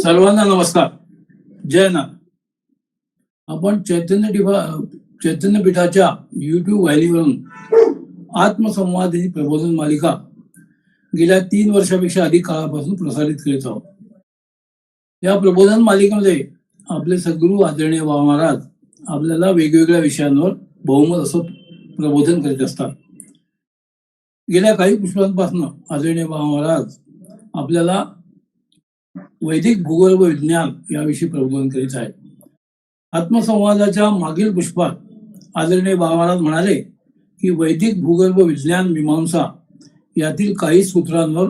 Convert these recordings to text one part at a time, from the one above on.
सर्वांना नमस्कार. जय नाथ. आपण चैतन्यपीठाच्या युट्यूब व्हॅलीवरून आत्मसंवाद ही प्रबोधन मालिका गेल्या 3 वर्षापेक्षा अधिक काळापासून प्रसारित करीत आहोत. या प्रबोधन मालिकेमध्ये आपले सद्गुरू आदरणीय बाबा महाराज आपल्याला वेगवेगळ्या विषयांवर बहुमत असं प्रबोधन करीत असतात. गेल्या काही पुष्पांपासून आदरणीय बाबा महाराज आपल्याला वैदिक भूगर्भ विज्ञान याविषयी प्रबोधन करीत आहेत. आत्मसंवादाच्या मागील पुष्पात आदरणीय बाबा महाराज म्हणाले की वैदिक भूगर्भ विज्ञान मीमांसा यातील काही सूत्रांवर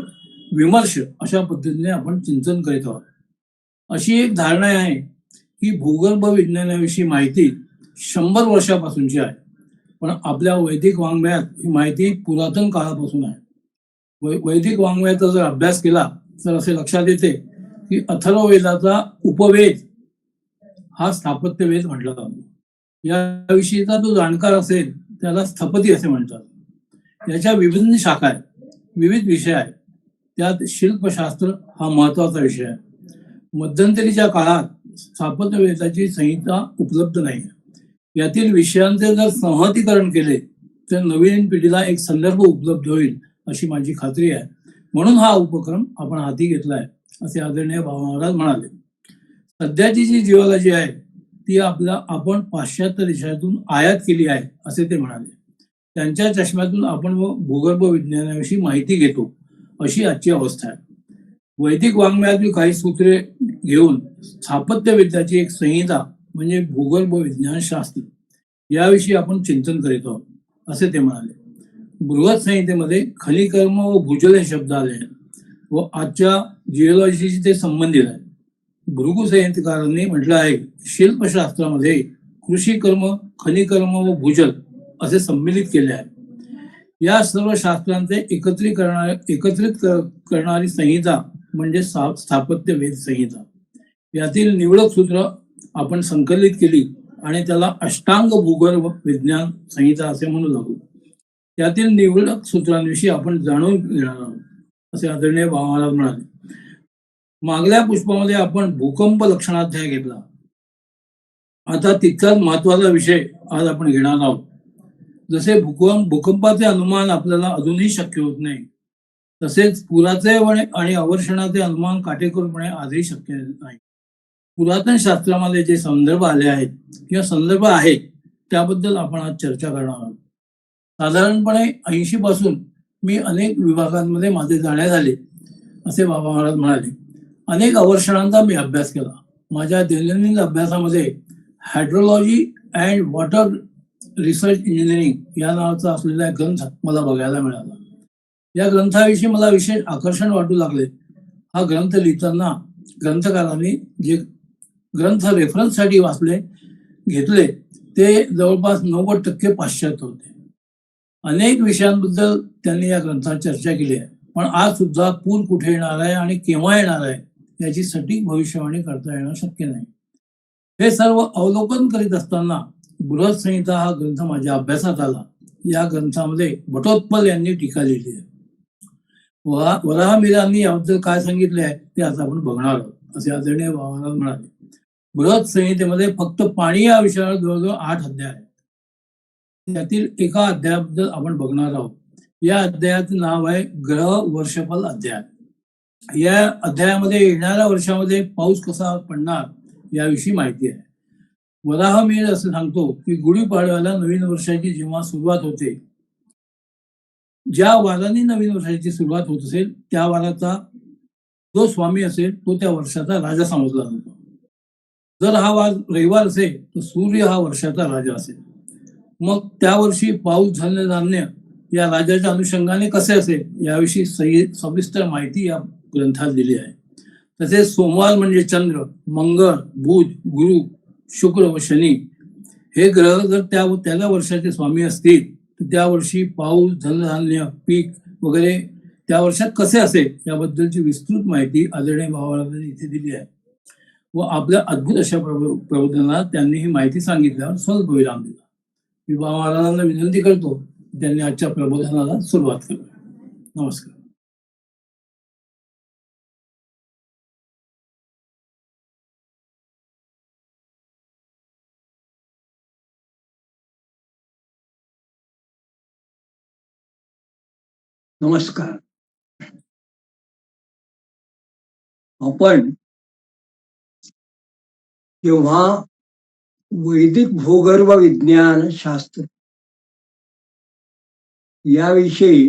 विमर्श अशा पद्धतीने आपण चिंतन करीत आहोत. अशी एक धारणा आहे की भूगर्भ विज्ञानाविषयी माहिती 100 वर्षापासूनची आहे, पण आपल्या वैदिक वाङ्मयात ही माहिती पुरातन काळापासून आहे. वैदिक वाङ्मयाचा जर अभ्यास केला तर असे लक्षात येते की अथर्ववेदाचा उपवेद हा स्थापत्यवेद म्हटला जातो. याविषयीचा जो जाणकार असेल त्याला स्थपती असे म्हणतात. याच्या विभिन्न शाखा आहेत, विविध विषय आहेत. त्यात शिल्पशास्त्र हा महत्वाचा विषय आहे. मध्यंतरीच्या काळात स्थापत्यवेदाची संहिता उपलब्ध नाही. यातील विषयांचे जर संहतीकरण केले तर नवीन पिढीला एक संदर्भ उपलब्ध होईल अशी माझी खात्री आहे. म्हणून हा उपक्रम आपण हाती घेतलाय असे आदरणीय बाबा महाराज म्हणाले. सध्याची जी जिओलॉजी आहे ती आपण पाश्चात्य देशातून आयात केली आहे असे ते म्हणाले. त्यांच्या चष्म्यातून आपण भूगर्भ विज्ञानाविषयी माहिती घेतो अशी आजची अवस्था आहे. वैदिक वाङ्मयातील काही सूत्रे घेऊन स्थापत्यविद्याची एक संहिता म्हणजे भूगर्भ विज्ञान शास्त्र याविषयी आपण चिंतन करीत आहोत असे ते म्हणाले. बृहत संहितेमध्ये खनिकर्म व भूजल हे शब्द आले आहेत व आजच्या जिओलॉजीशी ते संबंधित आहे. भृगु संहितेकारांनी म्हटलं आहे शिल्पशास्त्रामध्ये कृषी कर्म, खनिकर्म व भूजल असे सम्मिलित केले आहे. या सर्व शास्त्रांचे एकत्रित करणारी संहिता म्हणजे स्थापत्य वेद संहिता. यातील निवडक सूत्र आपण संकलित केली आणि त्याला अष्टांग भूगर्भ विज्ञान संहिता असे म्हणू लागू. त्यातील निवडक सूत्रांविषयी आपण जाणून घेणार आहोत असे आदरणीय बाबा महाराज म्हणाले. मागल्या पुष्पामध्ये आपण भूकंप लक्षणाध्याय घेतला. आता तितकाच महत्वाचा विषय आज आपण घेणार आहोत. जसे भूकंपाचे अनुमान आपल्याला अजूनही शक्य होत नाही, तसेच पुराचे आणि अवर्षणाचे अनुमान काटेकोरपणे आजही शक्य नाही. पुरातन शास्त्रामध्ये जे संदर्भ आले आहेत किंवा संदर्भ आहेत त्याबद्दल आपण आज चर्चा करणार आहोत. साधारणपणे 80 पासून मी अनेक विभागांमध्ये माझे जाणे झाले असे बाबा महाराज म्हणाले. अनेक अवर्षणांचा मी अभ्यास केला. माझ्या दैनंदिन अभ्यासामध्ये hydrology and water research engineering या नावाचा असलेला ग्रंथ मला बघायला मिळाला. या ग्रंथाविषयी मला विशेष आकर्षण वाटू लागले. हा ग्रंथ लिहिताना ग्रंथकारांनी जे ग्रंथ रेफरन्ससाठी घेतले ते जवळपास 90% पाश्चात्य होते. अनेक विषयांबद्दल त्यांनी या ग्रंथात चर्चा केली आहे, पण आज सुद्धा पूर कुठे येणार आहे आणि केव्हा येणार आहे याची सटीक भविष्यवाणी करता येणं शक्य नाही. हे सर्व अवलोकन करीत असताना बृहत संहिता हा ग्रंथ माझ्या अभ्यासात आला. या ग्रंथामध्ये भटोत्पल यांनी टीका लिहिली आहे. वराहमिरांनी याबद्दल काय सांगितले आहे ते आता आपण बघणार आहोत असे आदरणीय बाबा म्हणाले. बृहत संहितेमध्ये फक्त पाणी या विषयावर जवळजवळ 8 अध्याय आहेत. त्यातील एका अध्यायाबद्दल आपण बघणार आहोत. या अध्यायाचे नाव आहे ग्रह वर्षफल अध्याय. या अध्यायामध्ये येणाऱ्या वर्षामध्ये पाऊस कसा पडणार याविषयी माहिती आहे. वराहमिर असं सांगतो की गुढीपाडव्याला नवीन वर्षाची जेव्हा सुरुवात होते, ज्या वाराने नवीन वर्षाची सुरुवात होत असेल त्या वाराचा जो स्वामी असेल तो त्या वर्षाचा राजा समजला जातो. जर हा वार रविवार असेल तर सूर्य हा वर्षाचा राजा असेल. मग त्या वर्षी पाऊस झाले धान्य या राजाच्या अनुषंगाने कसे असेल याविषयी सविस्तर माहिती या ग्रंथात दिली आहे. तसेच सोमवार म्हणजे चंद्र, मंगळ, बुध, गुरु, शुक्र व शनी हे ग्रह जर त्याला वर्षाचे स्वामी असतील तर त्या वर्षी पाऊस, धनधान्य, पीक वगैरे त्या वर्षात कसे असेल याबद्दलची विस्तृत माहिती आदरणीय बाबांनी इथे दिली आहे. व आपल्या अद्भुत अशा प्रबोधनात त्यांनी ही माहिती सांगितल्यावर सहज विराम दिला. मी बाबा महाराजांना विनंती करतो त्यांनी आजच्या प्रबोधनाला सुरुवात करावी. नमस्कार. नमस्कार. आपण जेव्हा वैदिक भूगर्भ विज्ञान शास्त्र याविषयी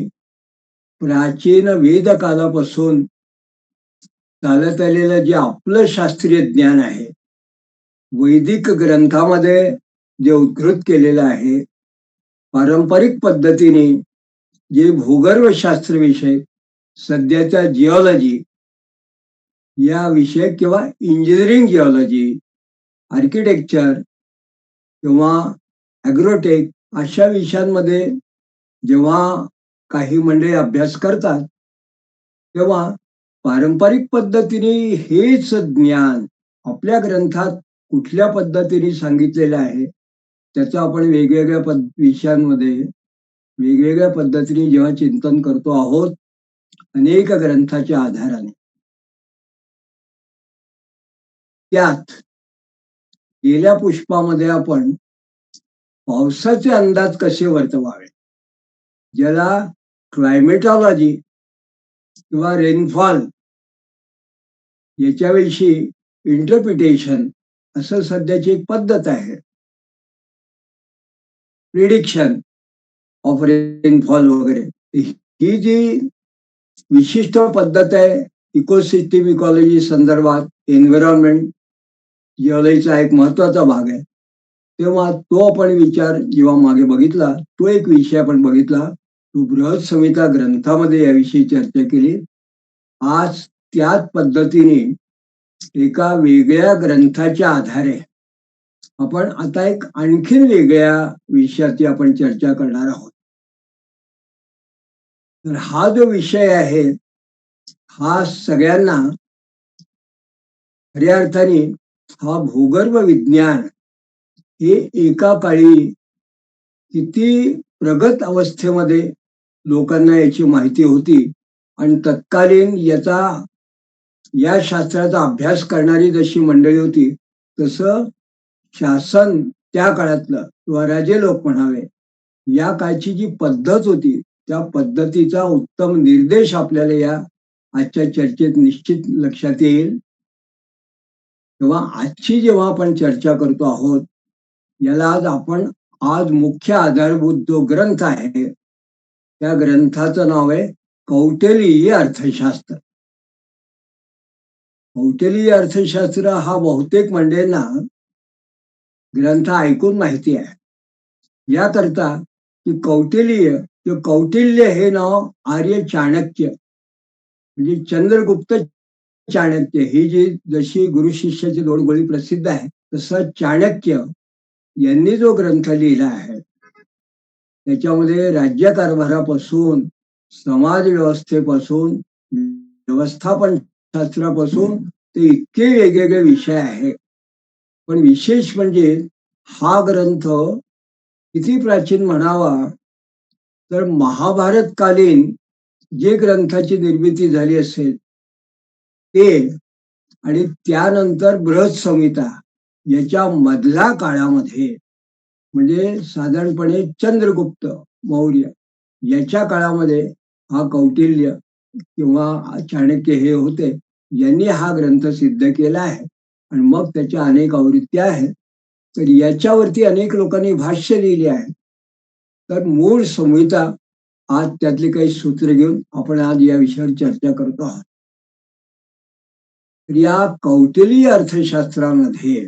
प्राचीन वेद कालापासून चालत आलेलं जे आपलं शास्त्रीय ज्ञान आहे, वैदिक ग्रंथामध्ये जे उद्धृत केलेलं आहे, पारंपरिक पद्धतीने जे भूगर्भशास्त्र विषय, सध्याच्या जिओलॉजी या विषय किंवा इंजिनिअरिंग जिओलॉजी, आर्किटेक्चर किंवा ॲग्रोटेक अशा विषयांमध्ये जेव्हा काही मंडळी अभ्यास करतात, तेव्हा पारंपरिक पद्धतीने हेच ज्ञान आपल्या ग्रंथात कुठल्या पद्धतीने सांगितलेलं आहे, त्याचं आपण वेगवेगळ्या विषयांमध्ये वेगवेगळ्या पद्धतीने जेव्हा चिंतन करतो आहोत अनेक ग्रंथाच्या आधाराने, त्यात गेल्या पुष्पामध्ये आपण पावसाचे अंदाज कसे वर्तवावे, ज्याला क्लायमेटॉलॉजी किंवा रेनफॉल याच्याविषयी इंटरप्रिटेशन असं सध्याची एक पद्धत आहे, प्रिडिक्शन ऑफ रेनफॉल वगैरे, ही जी विशिष्ट पद्धत आहे इकोसिस्टीम इकॉलॉजी संदर्भात एन्व्हायरमेंट जिओलॉजीचा एक महत्वाचा भाग आहे. तेव्हा तो आपण विचार जेव्हा मागे बघितला, तो एक विषय आपण बघितला, तो बृहत संहिता ग्रंथामध्ये याविषयी चर्चा केली. आज त्याच पद्धतीने एका वेगळ्या ग्रंथाच्या आधारे आपण आता एक आणखीन वेगळ्या विषयाची आपण चर्चा करणार आहोत. तर हा जो विषय आहे हा सगळ्यांना खऱ्या अर्थाने हा भूगर्भ विज्ञान हे एका काळी किती प्रगत अवस्थेमध्ये लोकांना याची माहिती होती आणि तत्कालीन या शास्त्राचा अभ्यास करणारी जशी मंडळी होती, तसं शासन त्या काळातलं किंवा राजे लोक म्हणावे, या काळची जी पद्धत होती त्या पद्धतीचा उत्तम निर्देश आपल्याला या आजच्या चर्चेत निश्चित लक्षात येईल. तेव्हा आजची जेव्हा आपण चर्चा करतो आहोत, याला आज मुख्य आधारभूत जो ग्रंथ आहे त्या ग्रंथाचं नाव आहे कौटिल्य अर्थशास्त्र. कौटिल्य अर्थशास्त्र हा बहुतेक मंडळींना ग्रंथ ऐकून माहिती आहे, याकरता की कौटिल्य हे नाव आर्य चाणक्य म्हणजे चंद्रगुप्त चाणक्य, ही जी जशी गुरु शिष्याची दोन गोळी प्रसिद्ध आहे, तसं चाणक्य यांनी जो ग्रंथ लिहिला आहे त्याच्यामध्ये राज्यकारभारापासून समाज व्यवस्थेपासून व्यवस्थापन शास्त्रापासून ते इतके वेगवेगळे विषय आहेत. पण विशेष म्हणजे हा ग्रंथ किती प्राचीन म्हणावा तर महाभारतकालीन जे ग्रंथाची निर्मिती झाली असेल ते आणि त्यानंतर बृहत संहिता याच्या मधल्या काळामध्ये म्हणजे साधारणपणे चंद्रगुप्त मौर्य याच्या काळामध्ये हा कौटिल्य किंवा चाणक्य हे होते, यांनी हा ग्रंथ सिद्ध केला आहे आणि मग त्याच्या अनेक आवृत्त्या आहेत. तर याच्यावरती अनेक लोकांनी भाष्य लिहिले आहे. तर मूळ संहिता आज त्यातले काही सूत्र घेऊन आपण आज या विषयावर चर्चा करतो आहोत. तर या कौटिल्य अर्थशास्त्रामध्ये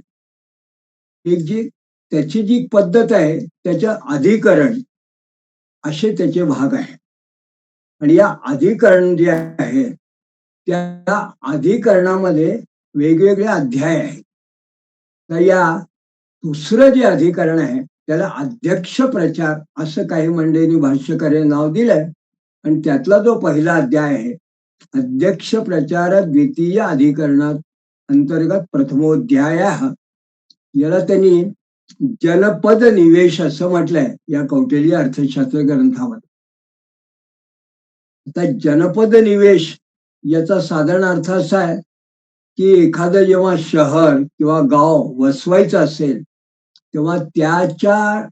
त्याची जी पद्धत आहे त्याच्या अधिकरण असे त्याचे भाग आहे आणि या अधिकरण जे आहे त्या अधिकरणामध्ये वेगवेगळे अध्याय आहेत. तर या दुसरं जे अधिकरण आहे त्याला अध्यक्ष प्रचार असं काही मंडळींनी भाष्यकाराने नाव दिलंय आणि त्यातला जो पहिला अध्याय आहे अध्यक्ष प्रचार द्वितीय अधिकरणात अंतर्गत प्रथमोध्याय याला त्यांनी जनपद निवेश असं म्हटलंय या कौटिल्य अर्थशास्त्र ग्रंथामध्ये. आता जनपद निवेश याचा साधारण अर्थ असा आहे की एखादं जेव्हा शहर किंवा गाव वसवायचं असेल तेव्हा त्याच्या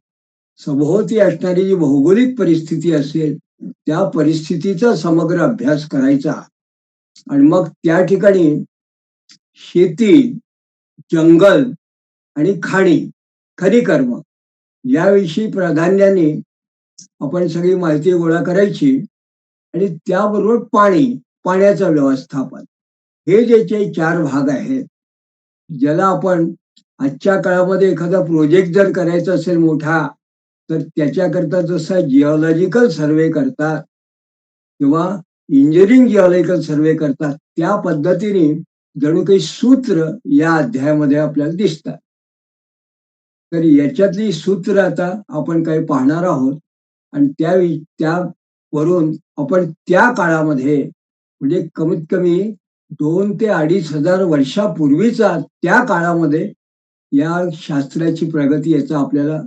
सभोवती असणारी जी भौगोलिक परिस्थिती असेल त्या परिस्थितीचा समग्र अभ्यास करायचा आणि मग त्या ठिकाणी शेती, जंगल आणि खनिकर्म याविषयी प्राधान्याने आपण सगळी माहिती गोळा करायची आणि त्याबरोबर पाण्याचं व्यवस्थापन हे ज्याचे 4 भाग आहेत, ज्याला आपण आजच्या काळामध्ये एखादा प्रोजेक्ट जर करायचा असेल मोठा तर त्याच्याकरता जसा जिओलॉजिकल सर्वे करतात किंवा इंजिनिअरिंग जिओलॉजिकल सर्वे करतात त्या पद्धतीने जणू काही सूत्र या अध्यायामध्ये आपल्याला दिसतात. तर याच्यातली सूत्र आता आपण काही पाहणार आहोत आणि त्यावरून आपण त्या काळामध्ये म्हणजे कमीत कमी 2 ते 2,500 वर्षापूर्वीचा त्या काळामध्ये या शास्त्राची प्रगती याचा आपल्याला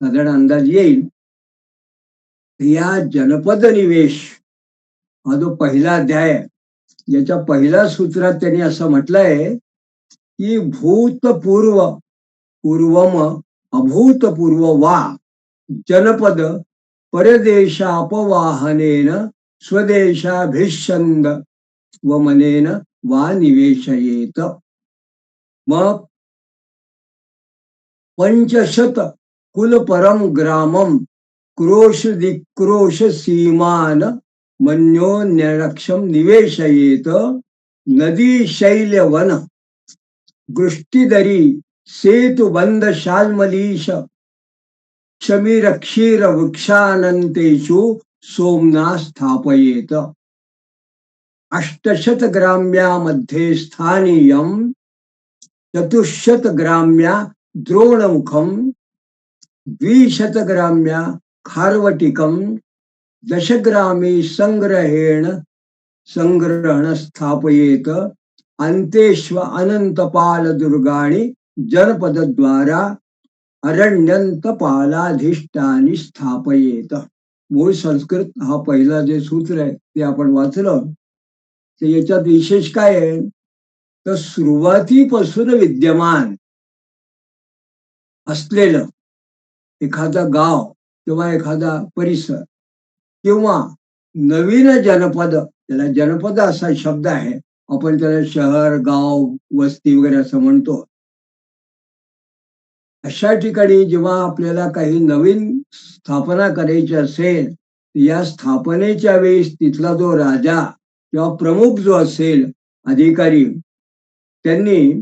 साधारण अंदाज येईल. या जनपद निवेश हा जो पहिला अध्याय आहे याच्या पहिल्या सूत्रात त्यांनी असं म्हटलंय की भूतपूर्व पूर्वम अभूतपूर्व वा जनपद परदेशापवाहनेन स्वदेशाभिषंद वमनेन वा निवेशयेत. मग 500 कुलपरम ग्रामम क्रोश दिक्रोश सीमान मन्योन्यरक्षम निवेशयेत. नदी शैल वन गृष्टिदरी सेतुबंध शाल्मलीश क्षमीर क्षीर वृक्षानंतेषु सोमना स्थापयेत. 800 ग्राम्या मध्ये स्थानीयम 400 ग्राम्या द्रोणमुखम 200 ग्राम्या खारवटिकम 10 ग्रामी संग्रहण स्थापयेत. अंतेष्व अनंतपाल दुर्गाणी जनपदद्वारा अरण्यंतपालाधिष्ठानी स्थापयेत. मूळ संस्कृत हा पहिला जे सूत्र आहे ते आपण वाचलं. तर याच्यात विशेष काय आहे तर सुरुवातीपासून विद्यमान असलेलं एखादं गाव किंवा एखादा परिसर किंवा नवीन जनपद, त्याला जनपद असा शब्द आहे, आपण त्याला शहर, गाव, वस्ती वगैरे असं म्हणतो. अशा ठिकाणी जेव्हा आपल्याला काही नवीन स्थापना करायची असेल या स्थापनेच्या वेळेस तिथला जो राजा किंवा प्रमुख जो असेल अधिकारी त्यांनी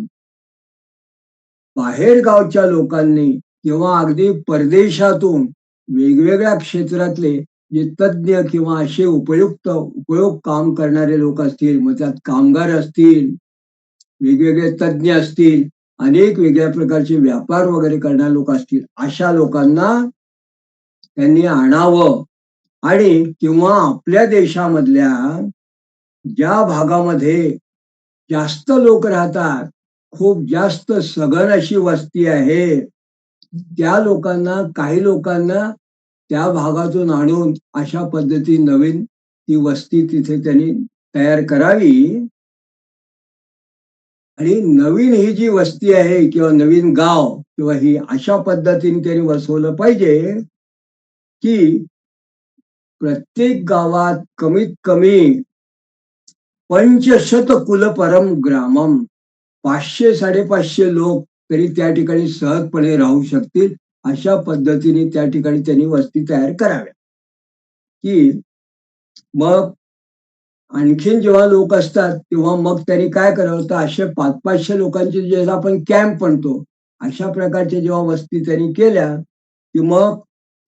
बाहेर गावच्या लोकांनी किंवा अगदी परदेशातून वेगवेगळ्या क्षेत्रातले जे तज्ज्ञ किंवा असे उपयोग काम करणारे लोक असतील, मग त्यात कामगार असतील, वेगवेगळे तज्ज्ञ असतील, अनेक वेगळ्या प्रकारचे व्यापार वगैरे करणारे लोक असतील, अशा लोकांना त्यांनी आणावं आणि किंवा आपल्या देशामधल्या ज्या भागामध्ये जास्त लोक राहतात, खूप जास्त सघन अशी वस्ती आहे, त्या लोकांना काही लोकांना त्या भागातून आणून अशा पद्धती नवीन ती वस्ती तिथे त्यांनी तयार करावी आणि नवीन ही जी वस्ती आहे किंवा नवीन गाव किंवा ही अशा पद्धतीने त्यांनी वसवलं पाहिजे की प्रत्येक गावात कमीत कमी 500 कुलपरम ग्रामम 500-550 लोक तरी त्या ठिकाणी सहजपणे राहू शकतील अशा पद्धतीने त्या ठिकाणी त्यांनी वस्ती तयार कराव्या. की मग आणखीन जेव्हा लोक असतात तेव्हा मग त्यांनी काय करावं तर असे 500-500 लोकांचे ज्याला आपण कॅम्प म्हणतो अशा प्रकारच्या जेव्हा वस्ती त्यांनी केल्या की मग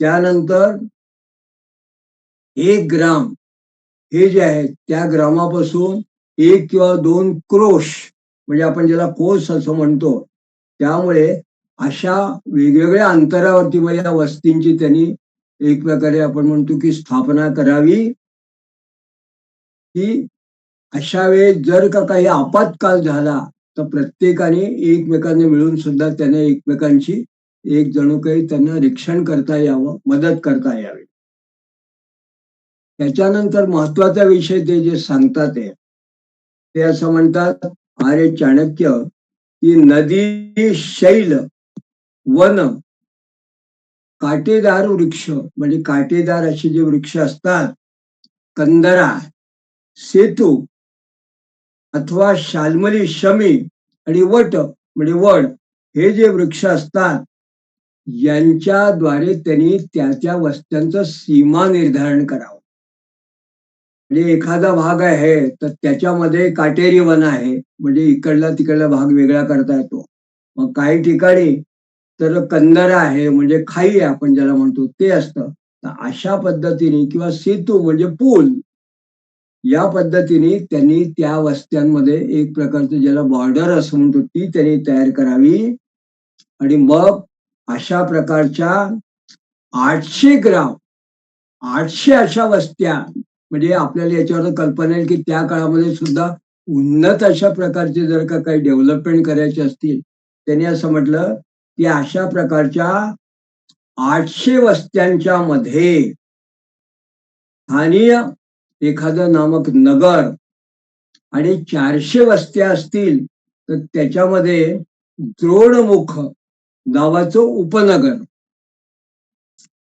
त्यानंतर 1 ग्राम हे जे आहे त्या ग्रामापासून 1 किंवा 2 क्रोश म्हणजे आपण ज्याला कोस असं म्हणतो, त्यामुळे अशा वेगवेगळ्या अंतरावरती म्हणजे या वस्तींची त्यांनी एक प्रकारे आपण म्हणतो की स्थापना करावी की अशा वेळेस जर का काही आपत्काल झाला तर प्रत्येकाने एकमेकांना मिळून सुद्धा त्याने एकमेकांची एक जणू काही त्यांना रक्षण करता यावं, मदत करता यावी. त्याच्यानंतर महत्वाचा विषय ते जे सांगतात ते असं म्हणतात, आर्य चाणक्य, की नदी, शैल, वन, काटेदार वृक्ष म्हणजे काटेदार असे जे वृक्ष असतात, कंदरा, सेतू अथवा शाल्मली, शमी आणि वट म्हणजे वड, हे जे वृक्ष असतात यांच्याद्वारे त्यांनी त्या त्या वस्त्यांचं सीमा निर्धारण करावं. म्हणजे एखादा भाग आहे तर त्याच्यामध्ये काटेरी वन आहे, म्हणजे इकडला तिकडला भाग वेगळा करता येतो. मग काही ठिकाणी तर कंदरा आहे, म्हणजे खाई आहे आपण ज्याला म्हणतो ते असतं. तर अशा पद्धतीने किंवा सेतू म्हणजे पूल, या पद्धतीने त्यांनी त्या वस्त्यांमध्ये एक प्रकारचं ज्याला बॉर्डर असं म्हणतो ती त्यांनी तयार करावी. आणि मग अशा प्रकारच्या 800 ग्राम 800 अशा वस्त्या, म्हणजे आपल्याला याच्यावर कल्पना येईल की त्या काळामध्ये सुद्धा उन्नत अशा प्रकारचे जर का काही डेव्हलपमेंट करायचे असतील, त्यांनी असं म्हटलं की अशा प्रकारच्या 800 वस्त्यांच्या मध्ये स्थानीय एखादं नामक नगर आणि 400 वस्त्या असतील तर त्याच्यामध्ये द्रोणमुख नावाचं उपनगर,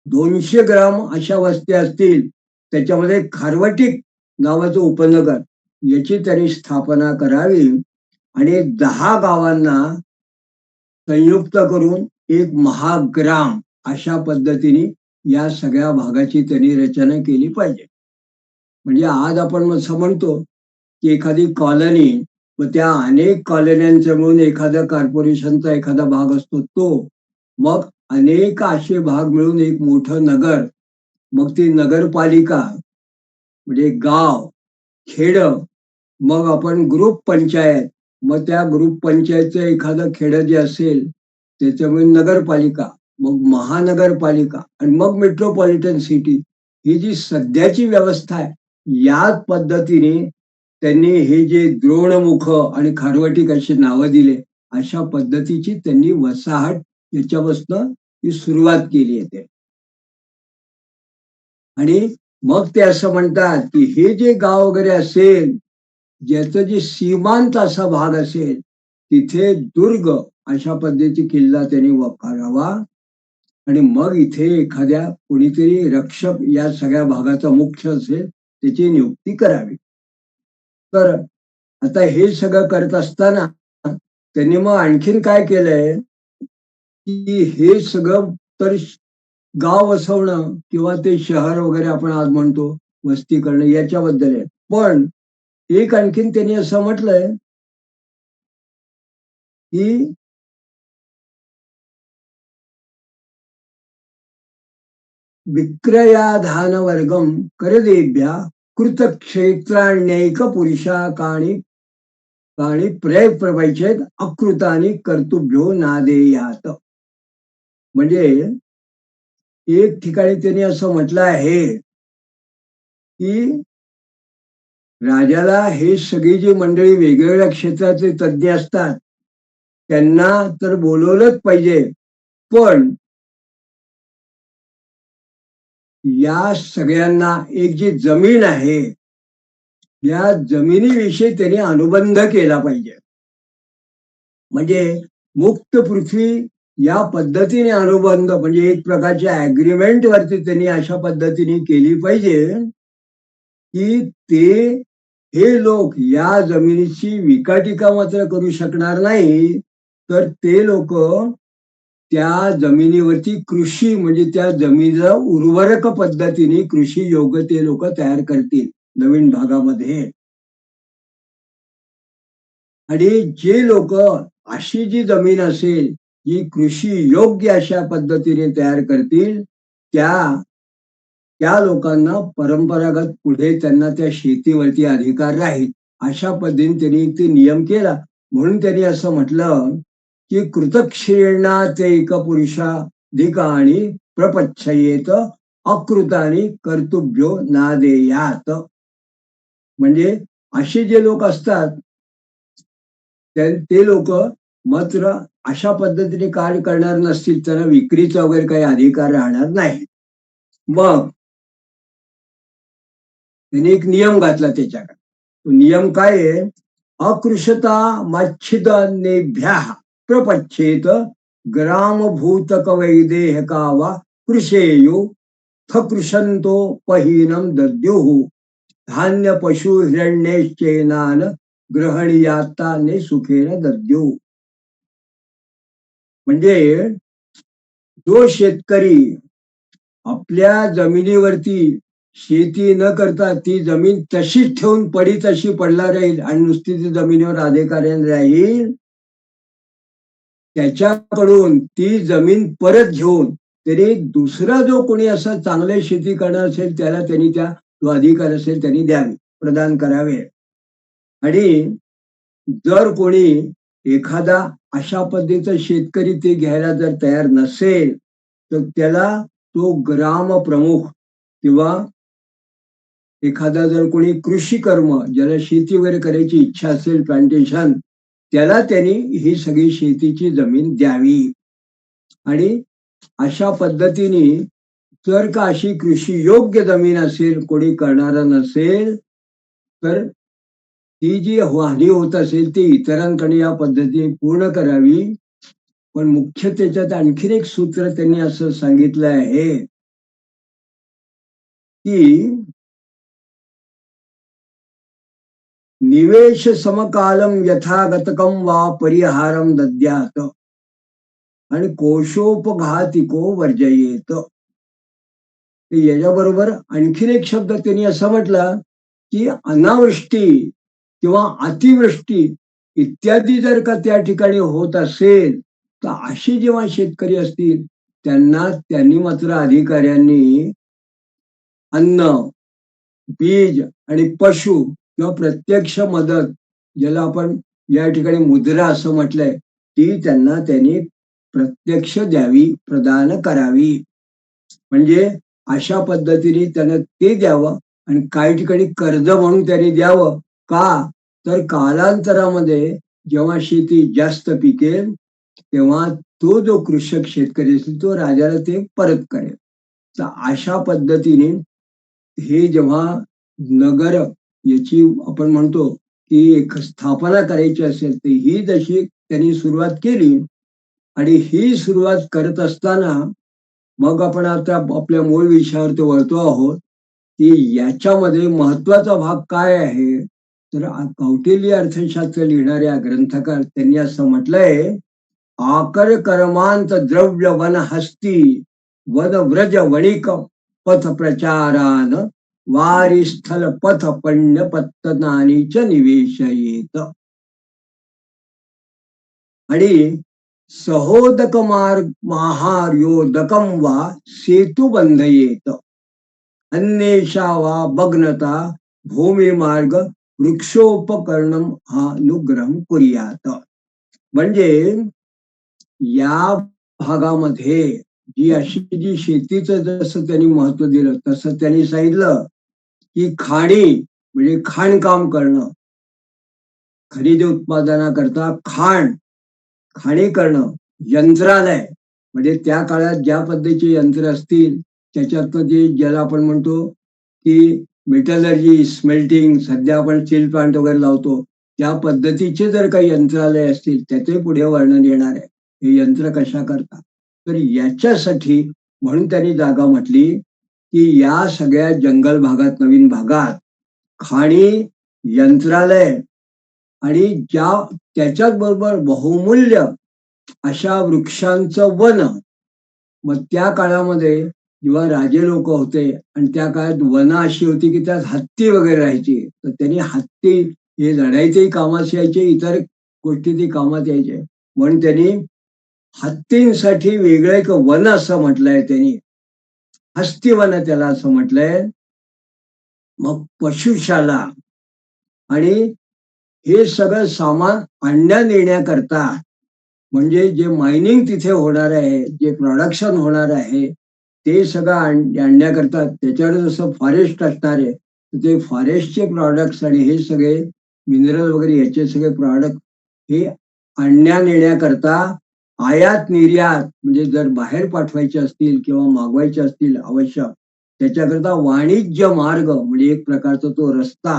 200 ग्राम अशा वस्त्या असतील त्याच्यामध्ये खारवटिक नावाचं उपनगर, याची त्यांनी स्थापना करावी. आणि 10 गावांना संयुक्त करून एक महाग्राम अशा पद्धतीने या सगळ्या भागाची त्यांनी रचना केली पाहिजे. म्हणजे आज आपण असं म्हणतो की एखादी कॉलनी व त्या अनेक कॉलन्यांचा मिळून एखाद्या कॉर्पोरेशनचा एखादा भाग असतो तो, मग अनेक असे भाग मिळून एक मोठं नगर, मग ती नगरपालिका म्हणजे गाव, खेड, मग आपण ग्रुप पंचायत, मग त्या ग्रुप पंचायतचं एखादं खेडं जे असेल त्याच्यामुळे नगरपालिका, मग महानगरपालिका आणि मग मेट्रोपॉलिटन सिटी. ही जी सध्याची व्यवस्था आहे याच पद्धतीने त्यांनी हे जे द्रोणमुख आणि खारवटिक अशी नावं दिले, अशा पद्धतीची त्यांनी वसाहत याच्यापासून ही सुरुवात केली आहे. आणि मग ते असं म्हणतात की हे जे गाव वगैरे असेल ज्याचं जे सीमांत असा भाग असेल तिथे दुर्ग अशा पद्धतीची किल्ला त्यांनी करावा. आणि मग इथे एखाद्या कोणीतरी रक्षक या सगळ्या भागाचा मुख्य असेल त्याची नियुक्ती करावी. तर आता हे सगळं करत असताना त्यांनी मग आणखीन काय केलंय की हे सगळं तर गाव वसवणं किंवा ते शहर वगैरे आपण आज म्हणतो वस्ती करणं याच्याबद्दल आहे. पण एक आणखीन त्यांनी असं म्हटलंय की विक्रयाधान वर्गम करदेभ्या कृत क्षेत्राण्यैक पुरुषा काणी काणी प्रवैचेत अकृतानी कर्तुभ्यो नादेयात. म्हणजे एक ठिकाणी त्यांनी असं म्हटलं आहे की राजाला हे सगळी जी मंडळी वेगवेगळ्या क्षेत्राचे तज्ज्ञ असतात त्यांना तर बोलवलंच पाहिजे, पण या सगळ्यांना एक जी जमीन आहे या जमिनीविषयी त्यांनी अनुबंध केला पाहिजे. म्हणजे मुक्त पृथ्वी या पद्धतीने अनुबंध म्हणजे एक प्रकारच्या ऍग्रीमेंट वरती त्यांनी अशा पद्धतीने केली पाहिजे की ते हे लोक या जमिनीची विकाटिका मात्र करू शकणार नाही, तर ते लोक त्या जमिनीवरती कृषी म्हणजे त्या जमिनीला उर्वरक पद्धतीने कृषी योग्य ते लोक तयार करतील नवीन भागामध्ये. आणि जे लोक अशी जी जमीन असेल जी कृषी योग्य अशा पद्धतीने तयार करतील त्या त्या लोकांना परंपरागत पुढे त्यांना त्या शेतीवरती अधिकार राहील अशा पद्धतीने त्यांनी ते नियम केला. म्हणून त्यांनी असं म्हटलं की कृतक्षेणा ते एक पुरुषाधिका आणि प्रपच्छयेत अकृतानी कर्तुभ्यो नादेयात. म्हणजे असे जे लोक असतात ते लोक मात्र अशा पद्धतीने कार्य करणार नसतील, त्यांना विक्रीचा वगैरे काही अधिकार राहणार नाही. मग त्यांनी एक नियम घातला त्याच्याकडे. तो नियम काय आहे? अकृशता मच्छिदनेभ्या प्रपच्छेत ग्रामभूतक वैदेहका वा कृषेयु कृषंतो पहीनम दद्युः धान्य पशु हिरण्यश्चेनान ग्रहणीयाताने सुखेन दद्यु. म्हणजे जो शेतकरी आपल्या जमिनीवरती शेती न करता ती जमीन तशीच ठेवून पडी तशी पडला राहील आणि नुसती ती जमिनीवर अधिकाऱ्याने राहील, त्याच्याकडून ती जमीन परत घेऊन तरी दुसरा जो कोणी असा चांगले शेती करणार असेल त्याला त्यांनी जो अधिकार असेल त्यांनी द्यावे, प्रदान करावे. आणि जर कोणी एखादा अशा पद्धतीचा शेतकरी ते घ्यायला जर तयार नसेल तर त्याला तो ग्राम प्रमुख किंवा एखादा जर कोणी कृषी कर्म ज्याला शेती वगैरे करायची इच्छा असेल प्लांटेशन, त्याला त्यांनी ही सगळी शेतीची जमीन द्यावी. आणि अशा पद्धतीने जर का अशी कृषी योग्य जमीन असेल, कोणी करणारा नसेल, तर ती जी हानी होत असेल ती इतरांकडे या पद्धतीने पूर्ण करावी. पण मुख्य त्याच्यात आणखीन एक सूत्र त्यांनी असं सांगितलं आहे की निवेश समकालम यथागतकम वा परिहारम दद्यात आणि कोशोपघातिको वर्जयेत. याच्याबरोबर आणखीन एक शब्द त्यांनी असा म्हटला की अनावृष्टी किंवा अतिवृष्टी इत्यादी जर का त्या ठिकाणी होत असेल तर अशी जेव्हा शेतकरी असतील त्यांनी मात्र अधिकाऱ्यांनी अन्न, बीज आणि पशु किंवा प्रत्यक्ष मदत, ज्याला आपण या ठिकाणी मुद्रा असं म्हटलंय, ती त्यांनी प्रत्यक्ष द्यावी, प्रदान करावी. म्हणजे अशा पद्धतीने त्यानं ते द्यावं. आणि काही ठिकाणी कर्ज म्हणून त्यांनी द्यावं. का? तर कालांतरामध्ये जेव्हा शेती जास्त पिकेल तेव्हा तो जो कृषक शेतकरी असेल तो राजाला ते परत करेल. तर अशा पद्धतीने हे जेव्हा नगर याची आपण म्हणतो की एक स्थापना करायची असेल तर ही जशी त्यांनी सुरुवात केली. आणि ही सुरुवात करत असताना मग आपण आता आपल्या मूळ विषयावरती वळतो आहोत की याच्यामध्ये महत्वाचा भाग काय आहे. तर कौटिल्य अर्थशास्त्र लिहिणाऱ्या ग्रंथकार त्यांनी असं म्हटलंय, आकर कर्मांत द्रव्य वन हस्ती वन व्रज वणिक पथ प्रचारान वारी स्थल पथ पण्य पत्तनानीच निवेशयेत. आणि सहोदक मार्ग महार्योदकम वा सेतु बंधयेत अन्येषा वा बग्नता भूमी मार्ग वृक्षोपकरणम हा अनुग्रह कुर्यात. म्हणजे या भागामध्ये जी शेतीचं जसं त्यांनी महत्व दिलं तसं त्यांनी सांगितलं की खाणी म्हणजे खाणकाम करणं, खनिज उत्पादनाकरता खाणी करणं, यंत्रालय म्हणजे त्या काळात ज्या पद्धतीचे यंत्र असतील त्याच्यातनं ज्याला आपण म्हणतो की मेटलर्जी, स्मेल्टिंग, सध्या आपण स्टील प्लांट वगैरे लावतो त्या पद्धतीचे जर काही यंत्रालय असतील त्याचे पुढे वर्णन येणार आहे. हे यंत्र कशा करतात तर याच्यासाठी म्हणून त्यांनी जागा म्हटली की या सगळ्या जंगल भागात, नवीन भागात खाणी, यंत्रालय आणि त्याच्याच बरोबर बहुमूल्य अशा वृक्षांचं वन. मग त्या काळामध्ये जेव्हा राजे लोक होते आणि त्या काळात वन अशी होती की त्यात हत्ती वगैरे राहायची, तर त्यांनी हत्ती हे लढाईचेही कामात यायचे, इतर गोष्टी कामात यायचे, म्हणून त्यांनी हत्तींसाठी वेगळं एक वन असं म्हटलंय. त्यांनी हस्तीवन त्याला असं म्हटलंय. मग पशुशाला आणि हे सगळं सामान आणण्या नेण्याकरता म्हणजे जे मायनिंग तिथे होणार आहे, जे प्रोडक्शन होणार आहे ते सगळं आणण्याकरता त्याच्यावर जसं फॉरेस्ट असणार आहे ते फॉरेस्टचे प्रॉडक्ट्स आणि हे सगळे मिनरल वगैरे याचे सगळे प्रॉडक्ट हे आणण्या नेण्याकरता आयात निर्यात म्हणजे जर बाहेर पाठवायचे असतील किंवा मागवायचे असतील आवश्यक त्याच्याकरता वाणिज्य मार्ग म्हणजे एक प्रकारचा तो रस्ता.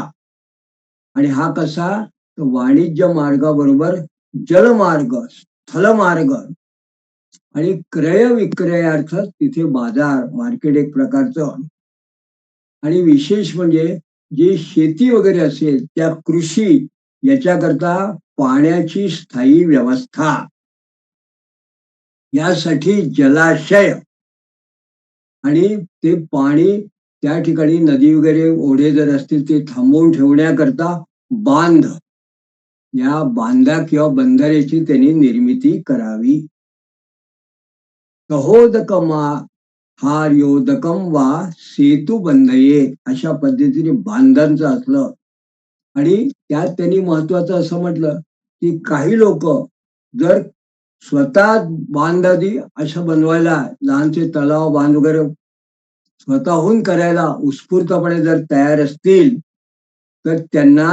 आणि हा कसा तर वाणिज्य मार्गाबरोबर जलमार्ग, स्थलमार्ग आणि क्रय विक्रयार्थ तिथे बाजार मार्केट एक प्रकारचं. आणि विशेष म्हणजे जे शेती वगैरे असेल त्या कृषी याच्याकरता पाण्याची स्थायी व्यवस्था, यासाठी जलाशय आणि ते पाणी त्या ठिकाणी नदी वगैरे ओढे जर असतील ते थांबवून ठेवण्याकरता बांध, या बांधा किंवा बंधाऱ्याची त्यांनी निर्मिती करावी. कहोदकमा हार्योदकम वा सेतू बंधये अशा पद्धतीने बांधांचं असलं. आणि त्यात त्यांनी महत्वाचं असं म्हटलं की काही लोक जर स्वतः बांधादी असं बनवायला लहानसे तलाव बांध वगैरे स्वतःहून करायला उत्स्फूर्तपणे जर तयार असतील तर त्यांना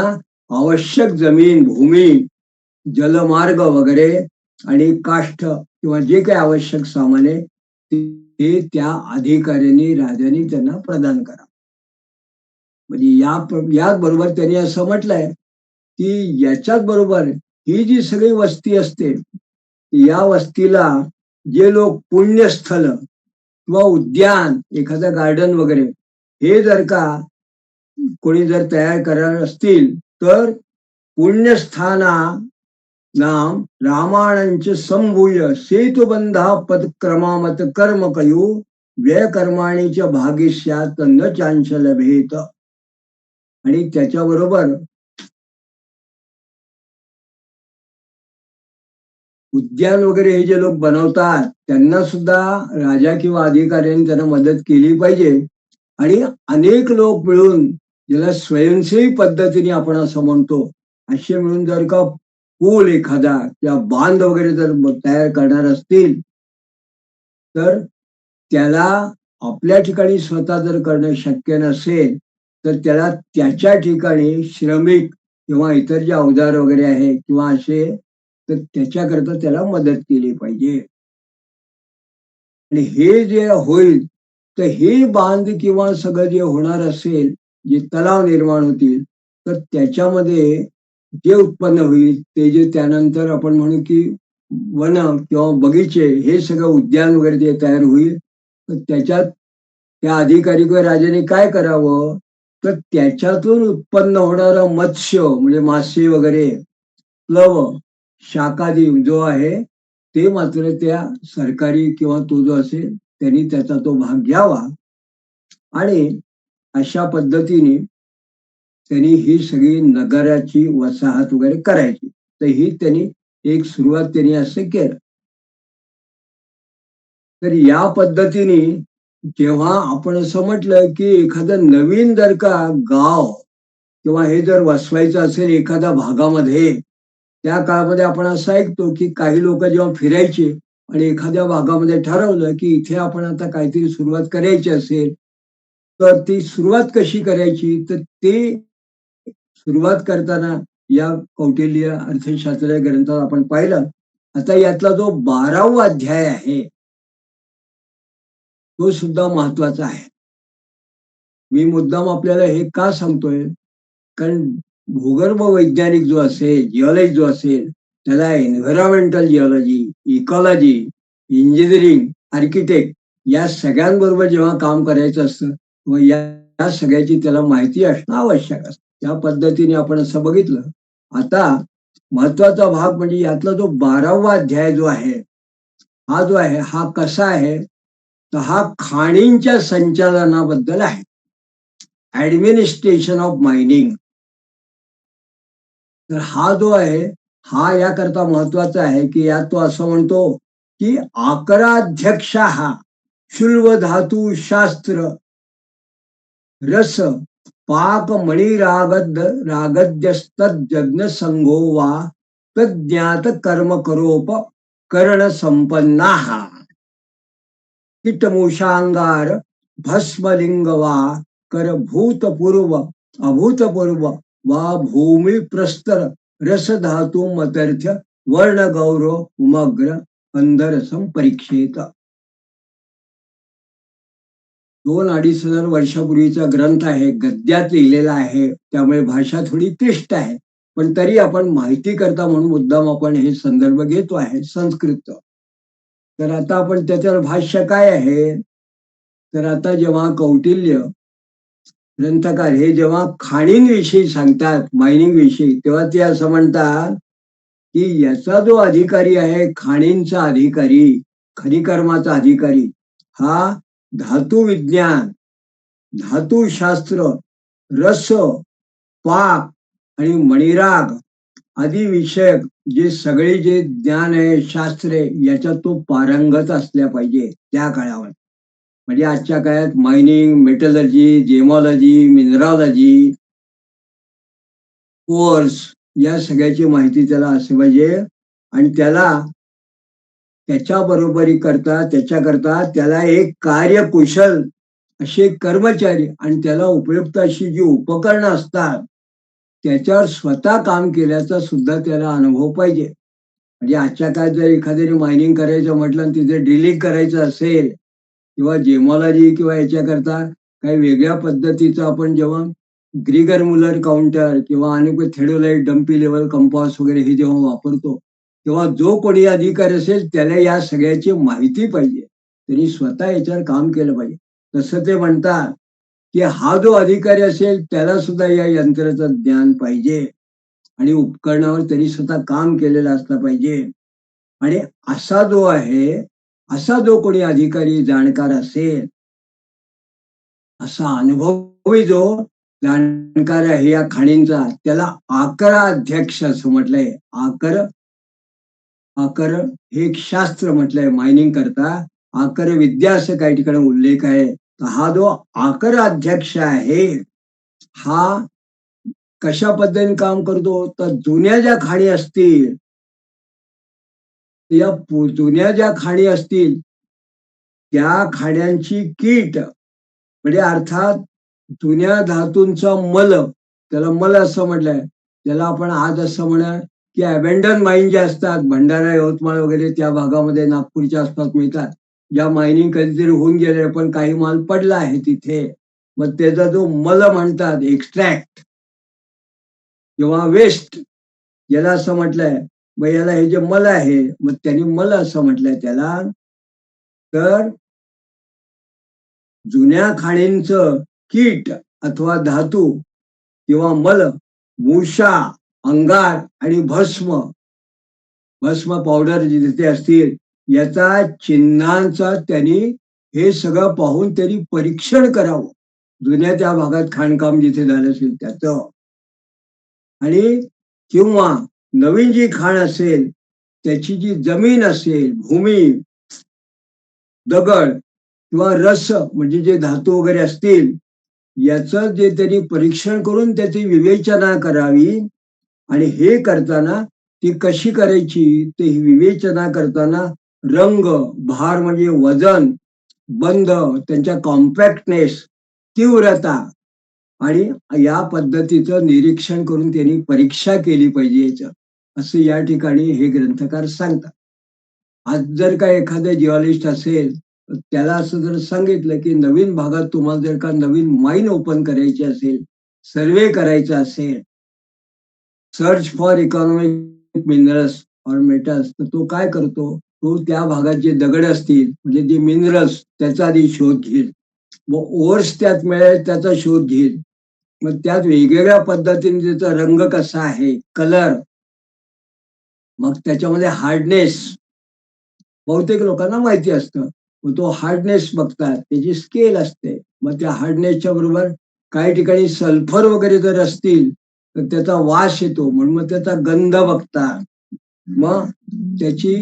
आवश्यक जमीन भूमी जलमार्ग वगैरे आणि काष्ठ किंवा जे काही आवश्यक सामान आहे ते त्या अधिकाऱ्यांनी राजांनी त्यांना प्रदान करा. म्हणजे याच बरोबर त्यांनी असं म्हटलंय की याच्याच बरोबर ही जी सगळी वस्ती असते या वस्तीला जे लोक पुण्यस्थल किंवा उद्यान एखादं गार्डन वगैरे हे जर का कोणी जर तयार करणार असतील तर पुण्यस्थाना नाम रामायणच संभूय सेतुबंधा पदक्रमामत कर्म कयू व्यय कर्माणीच्या भागिष्यात न चांचल भेट. आणि त्याच्याबरोबर उद्यान वगैरे हे जे लोक बनवतात त्यांना सुद्धा राजा किंवा अधिकाऱ्यांनी त्यांना मदत केली पाहिजे. आणि अनेक लोक मिळून ज्याला स्वयंसेवी पद्धतीने आपण असं म्हणतो असे मिळून जर का पूल एखादा किंवा बांध वगैरे जर तयार करणार असतील तर त्याला आपल्या ठिकाणी स्वतः जर करणं शक्य नसेल तर त्याला त्याच्या ठिकाणी श्रमिक किंवा इतर जे अवजार वगैरे आहे किंवा असे तर त्याच्याकरता त्याला मदत केली पाहिजे. आणि हे जे होईल तर हे बांध किंवा सगळं जे होणार असेल जे तलाव निर्माण होतील तर त्याच्यामध्ये जे उत्पन्न होईल ते जे त्यानंतर आपण म्हणू की वन किंवा बगीचे हे सगळं उद्यान वगैरे जे तयार होईल तर त्याच्यात त्या अधिकारी किंवा राजाने काय करावं तर त्याच्यातून उत्पन्न होणारं मत्स्य म्हणजे मासे वगैरे प्लव शाकादी जो आहे ते मात्र त्या सरकारी किंवा तो जो असेल त्यांनी त्याचा तो भाग घ्यावा. आणि अशा पद्धतीने त्यांनी ही सगळी नगराची वसाहत वगैरे करायची. तर ही त्यांनी एक सुरुवात त्यांनी असं केलं. तर या पद्धतीने जेव्हा आपण असं म्हटलं की एखादं नवीन जर का गाव किंवा हे जर वसवायचं असेल एखाद्या भागामध्ये त्या काळामध्ये आपण असं ऐकतो की काही लोक जेव्हा फिरायचे आणि एखाद्या भागामध्ये ठरवलं की इथे आपण आता काहीतरी सुरुवात करायची असेल तर ती सुरुवात कशी करायची तर ते सुरुवात करताना या कौटिल्य अर्थशास्त्र या ग्रंथात आपण पाहिलं. आता यातला जो 12वा अध्याय आहे तो सुद्धा महत्वाचा आहे. मी मुद्दाम आपल्याला हे का सांगतोय कारण भूगर्भ वैज्ञानिक जो असेल जिओलॉजी जो असेल त्याला environmental geology ecology engineering architect या सगळ्यांबरोबर जेव्हा काम करायचं असतं तेव्हा या सगळ्याची त्याला माहिती असणं आवश्यक असतं. त्या पद्धतीने आपण असं बघितलं. आता महत्वाचा भाग म्हणजे यातला जो 12वा अध्याय जो आहे हा कसा आहे तर हा खाणींच्या संचालनाबद्दल आहे. Administration of mining. तर हा जो आहे हा याकरता महत्वाचा आहे की यात तो असं म्हणतो की आकराध्यक्ष हा शुल्व धातू शास्त्र रस पाक मणी रागद्यस्तज्ञ संघो वा तज्ञात कर्म करोप कर्ण संपन्ना कीटमूषांगार भस्मलिंग वा कर भूतपूर्व अभूतपूर्व वा भूमी प्रस्तर रस धातू मतर्थ वर्ण गौरव उमग्र अंधरसम परीक्षेत. 2-2.5 हजार वर्षापूर्वीचा ग्रंथ आहे, गद्यात लिहिलेला आहे, त्यामुळे भाषा थोडी क्लिष्ट आहे, पण तरी आपण माहिती करता म्हणून मुद्दाम आपण हे संदर्भ घेतो आहे संस्कृत. तर आता आपण त्याच्यावर भाष्य काय आहे, तर आता जेव्हा कौटिल्य ग्रंथकार हे जेव्हा खाणींविषयी सांगतात, मायनिंग विषयी, तेव्हा ते असं म्हणतात की याचा जो अधिकारी आहे, खाणींचा अधिकारी, खनिकर्माचा अधिकारी, हा धातू विज्ञान, धातुशास्त्र, रस, पाक आणि मणिराग आदी विषयक जे सगळे जे ज्ञान आहे, शास्त्र आहे, याच्यात तो पारंगत असल्या पाहिजे त्या काळावर. म्हणजे आजच्या काळात मायनिंग, मेटलर्जी, जेमॉलॉजी, मिनरॉलॉजी, कोर्स, या सगळ्याची माहिती त्याला असली पाहिजे. आणि त्याच्या बरोबरी करता त्याच्याकरता त्याला एक कार्यकुशल असे कर्मचारी आणि त्याला उपयुक्त अशी जी उपकरणं असतात, त्याच्यावर स्वतः काम केल्याचा सुद्धा त्याला अनुभव पाहिजे. म्हणजे आजच्या काळात जर एखाद्याने मायनिंग करायचं म्हटलं आणि तिथे ड्रिलिंग करायचं असेल किंवा जेमॉलॉजी किंवा याच्याकरता काही वेगळ्या पद्धतीचं आपण जेव्हा ग्रीगर मुलर काउंटर किंवा अनेक थेडोलाइट डम्पी लेवल कंपास वगैरे हे जेव्हा वापरतो, तेव्हा जो कोणी अधिकारी असेल त्याला या सगळ्याची माहिती पाहिजे, त्यांनी स्वतः याच्यावर काम केलं पाहिजे. तसं ते म्हणतात की हा जो अधिकारी असेल त्याला सुद्धा या यंत्राचं ज्ञान पाहिजे आणि उपकरणावर त्यांनी स्वतः काम केलेलं असलं पाहिजे. आणि असा जो आहे, असा जो कोणी अधिकारी जाणकार असेल, असा अनुभवी जो जाणकार आहे या खाणींचा, त्याला आकराध्यक्ष असं म्हटलंय. आकर आकर हे एक शास्त्र म्हटलंय मायनिंग करता. आकर विद्या असं काही ठिकाणी उल्लेख आहे. तर हा जो आकर अध्यक्ष आहे, हा कशा पद्धतीने काम करतो, तर जुन्या ज्या खाणी असतील, या जुन्या ज्या खाणी असतील त्या खाण्यांची कीट, म्हणजे अर्थात जुन्या धातूंचा मल, त्याला मल असं म्हटलंय. त्याला आपण आज असं म्हणा की अबेंडन माईन जे असतात, भंडारा, यवतमाळ वगैरे त्या भागामध्ये, नागपूरच्या आसपास मिळतात, ज्या मायनिंग कधीतरी होऊन गेले पण काही माल पडला आहे तिथे, मग त्याचा जो मल म्हणतात, एक्स्ट्रॅक्ट किंवा वेस्ट, याला असं म्हटलंय. मग याला हे जे मल आहे, मग त्यांनी मल असं म्हटलंय त्याला. तर जुन्या खाणींचं कीट अथवा धातू किंवा मल, मूषा, अंगार आणि भस्म, भस्म पावडर जिथे असतील, याचा चिन्हांचा त्यांनी हे सगळं पाहून त्यांनी परीक्षण करावं, जुन्या त्या भागात खाणकाम जिथे झालं असेल त्याचं. आणि किंवा नवीन जी खाण असेल त्याची जी जमीन असेल, भूमी, दगड किंवा रस म्हणजे जे धातू वगैरे असतील, याचं जे त्यांनी परीक्षण करून त्याची विवेचना करावी. आणि हे करताना ती कशी करायची, ते ही विवेचना करताना रंग, भार म्हणजे वजन, बंध, त्यांच्या कॉम्पॅक्टनेस, तीव्रता आणि या पद्धतीचं निरीक्षण करून त्यांनी परीक्षा केली पाहिजे याचं, असं या ठिकाणी हे ग्रंथकार सांगतात. आज जर का एखादा जिओलॉजिस्ट असेल, तर त्याला असं जर सांगितलं की नवीन भागात तुम्हाला जर का नवीन माईन ओपन करायची असेल, सर्वे करायचा असेल, सर्च फॉर इकॉनॉमिक मिनरल्स और मेटल्स, तर तो काय करतो, तो त्या भागात जे दगड असतील म्हणजे जे मिनरल्स त्याचा आधी शोध घेईल, मग ओर्स त्यात मिळेल त्याचा शोध घेईल, मग त्यात वेगवेगळ्या पद्धतीने त्याचा रंग कसा आहे, कलर, मग त्याच्यामध्ये हार्डनेस, बहुतेक लोकांना माहिती असतं, मग तो हार्डनेस बघतात, त्याची स्केल असते, मग त्या हार्डनेसच्या बरोबर काही ठिकाणी सल्फर वगैरे जर असतील तर त्याचा वास येतो, म्हणून मग त्याचा गंध बघतात, मग त्याची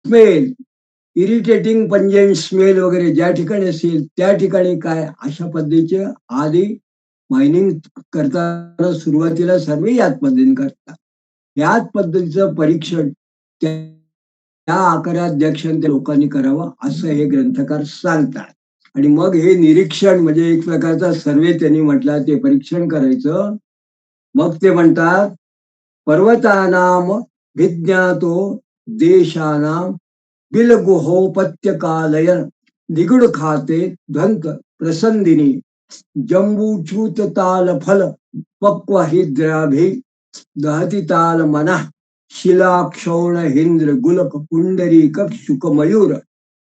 स्मेल, इरिटेटिंग पंजेंट स्मेल वगैरे ज्या ठिकाणी असेल त्या ठिकाणी काय, अशा पद्धतीचे आधी मायनिंग करताना सुरुवातीला सर्व याच पद्धतीने करतात. याच पद्धतीचं परीक्षण त्या आकाराध्यक्षांनी त्या लोकांनी करावं असं हे ग्रंथकार सांगतात. आणि मग हे निरीक्षण म्हणजे एक प्रकारचा सर्वे त्यांनी म्हटला, ते परीक्षण करायचं. मग ते म्हणतात पर्वतानाम विज्ञातो देशानाम बिलगुहोपत्यकालयन निगुड खाते ध्वंत प्रसंदिनी जंबूच्युत ताल फल पक्वहिद्राभि दहति ताल मना शिलाक्षौण हिंद्र गुलक पुंडरीक शुक मयूर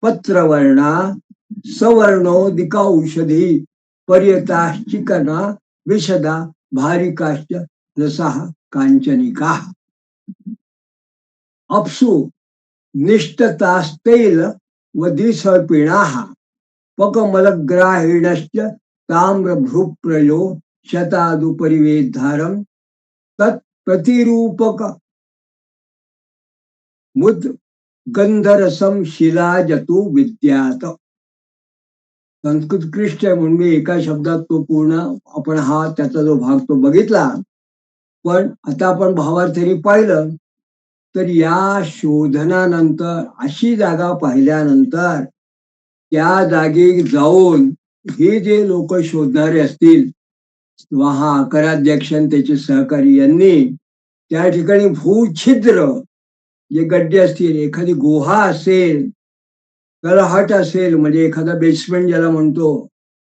पत्रवर्णा सवर्णो दिकौषधी पर्यताश्चिकना विशदा भारिकाश्च रसाः कांचनिका अप्सु निष्ठतास्तैल वदिसर्पिणाः पकमलग्राहिणश्च ताम्रभ्रुप्रयो शतादुपरिवेद्धारं तत्प्रतिरूपक मुद्गंधरसं शिलाजतु विद्यात. संस्कृत आहे म्हणून मी एका शब्दात तो पूर्ण आपण हा त्याचा जो भाग तो बघितला. पण आता आपण भावार्थाने पाहिलं तर या शोधनानंतर अशी जागा पाहिल्यानंतर त्या जागी जाऊन हे जे लोक शोधणारे असतील किंवा हा आकाराध्यक्ष त्याचे सहकारी यांनी त्या ठिकाणी भूछिद्र जे गड्डे असतील, एखादी गुहा असेल, तळहाट असेल म्हणजे एखादा बेसमेंट ज्याला म्हणतो,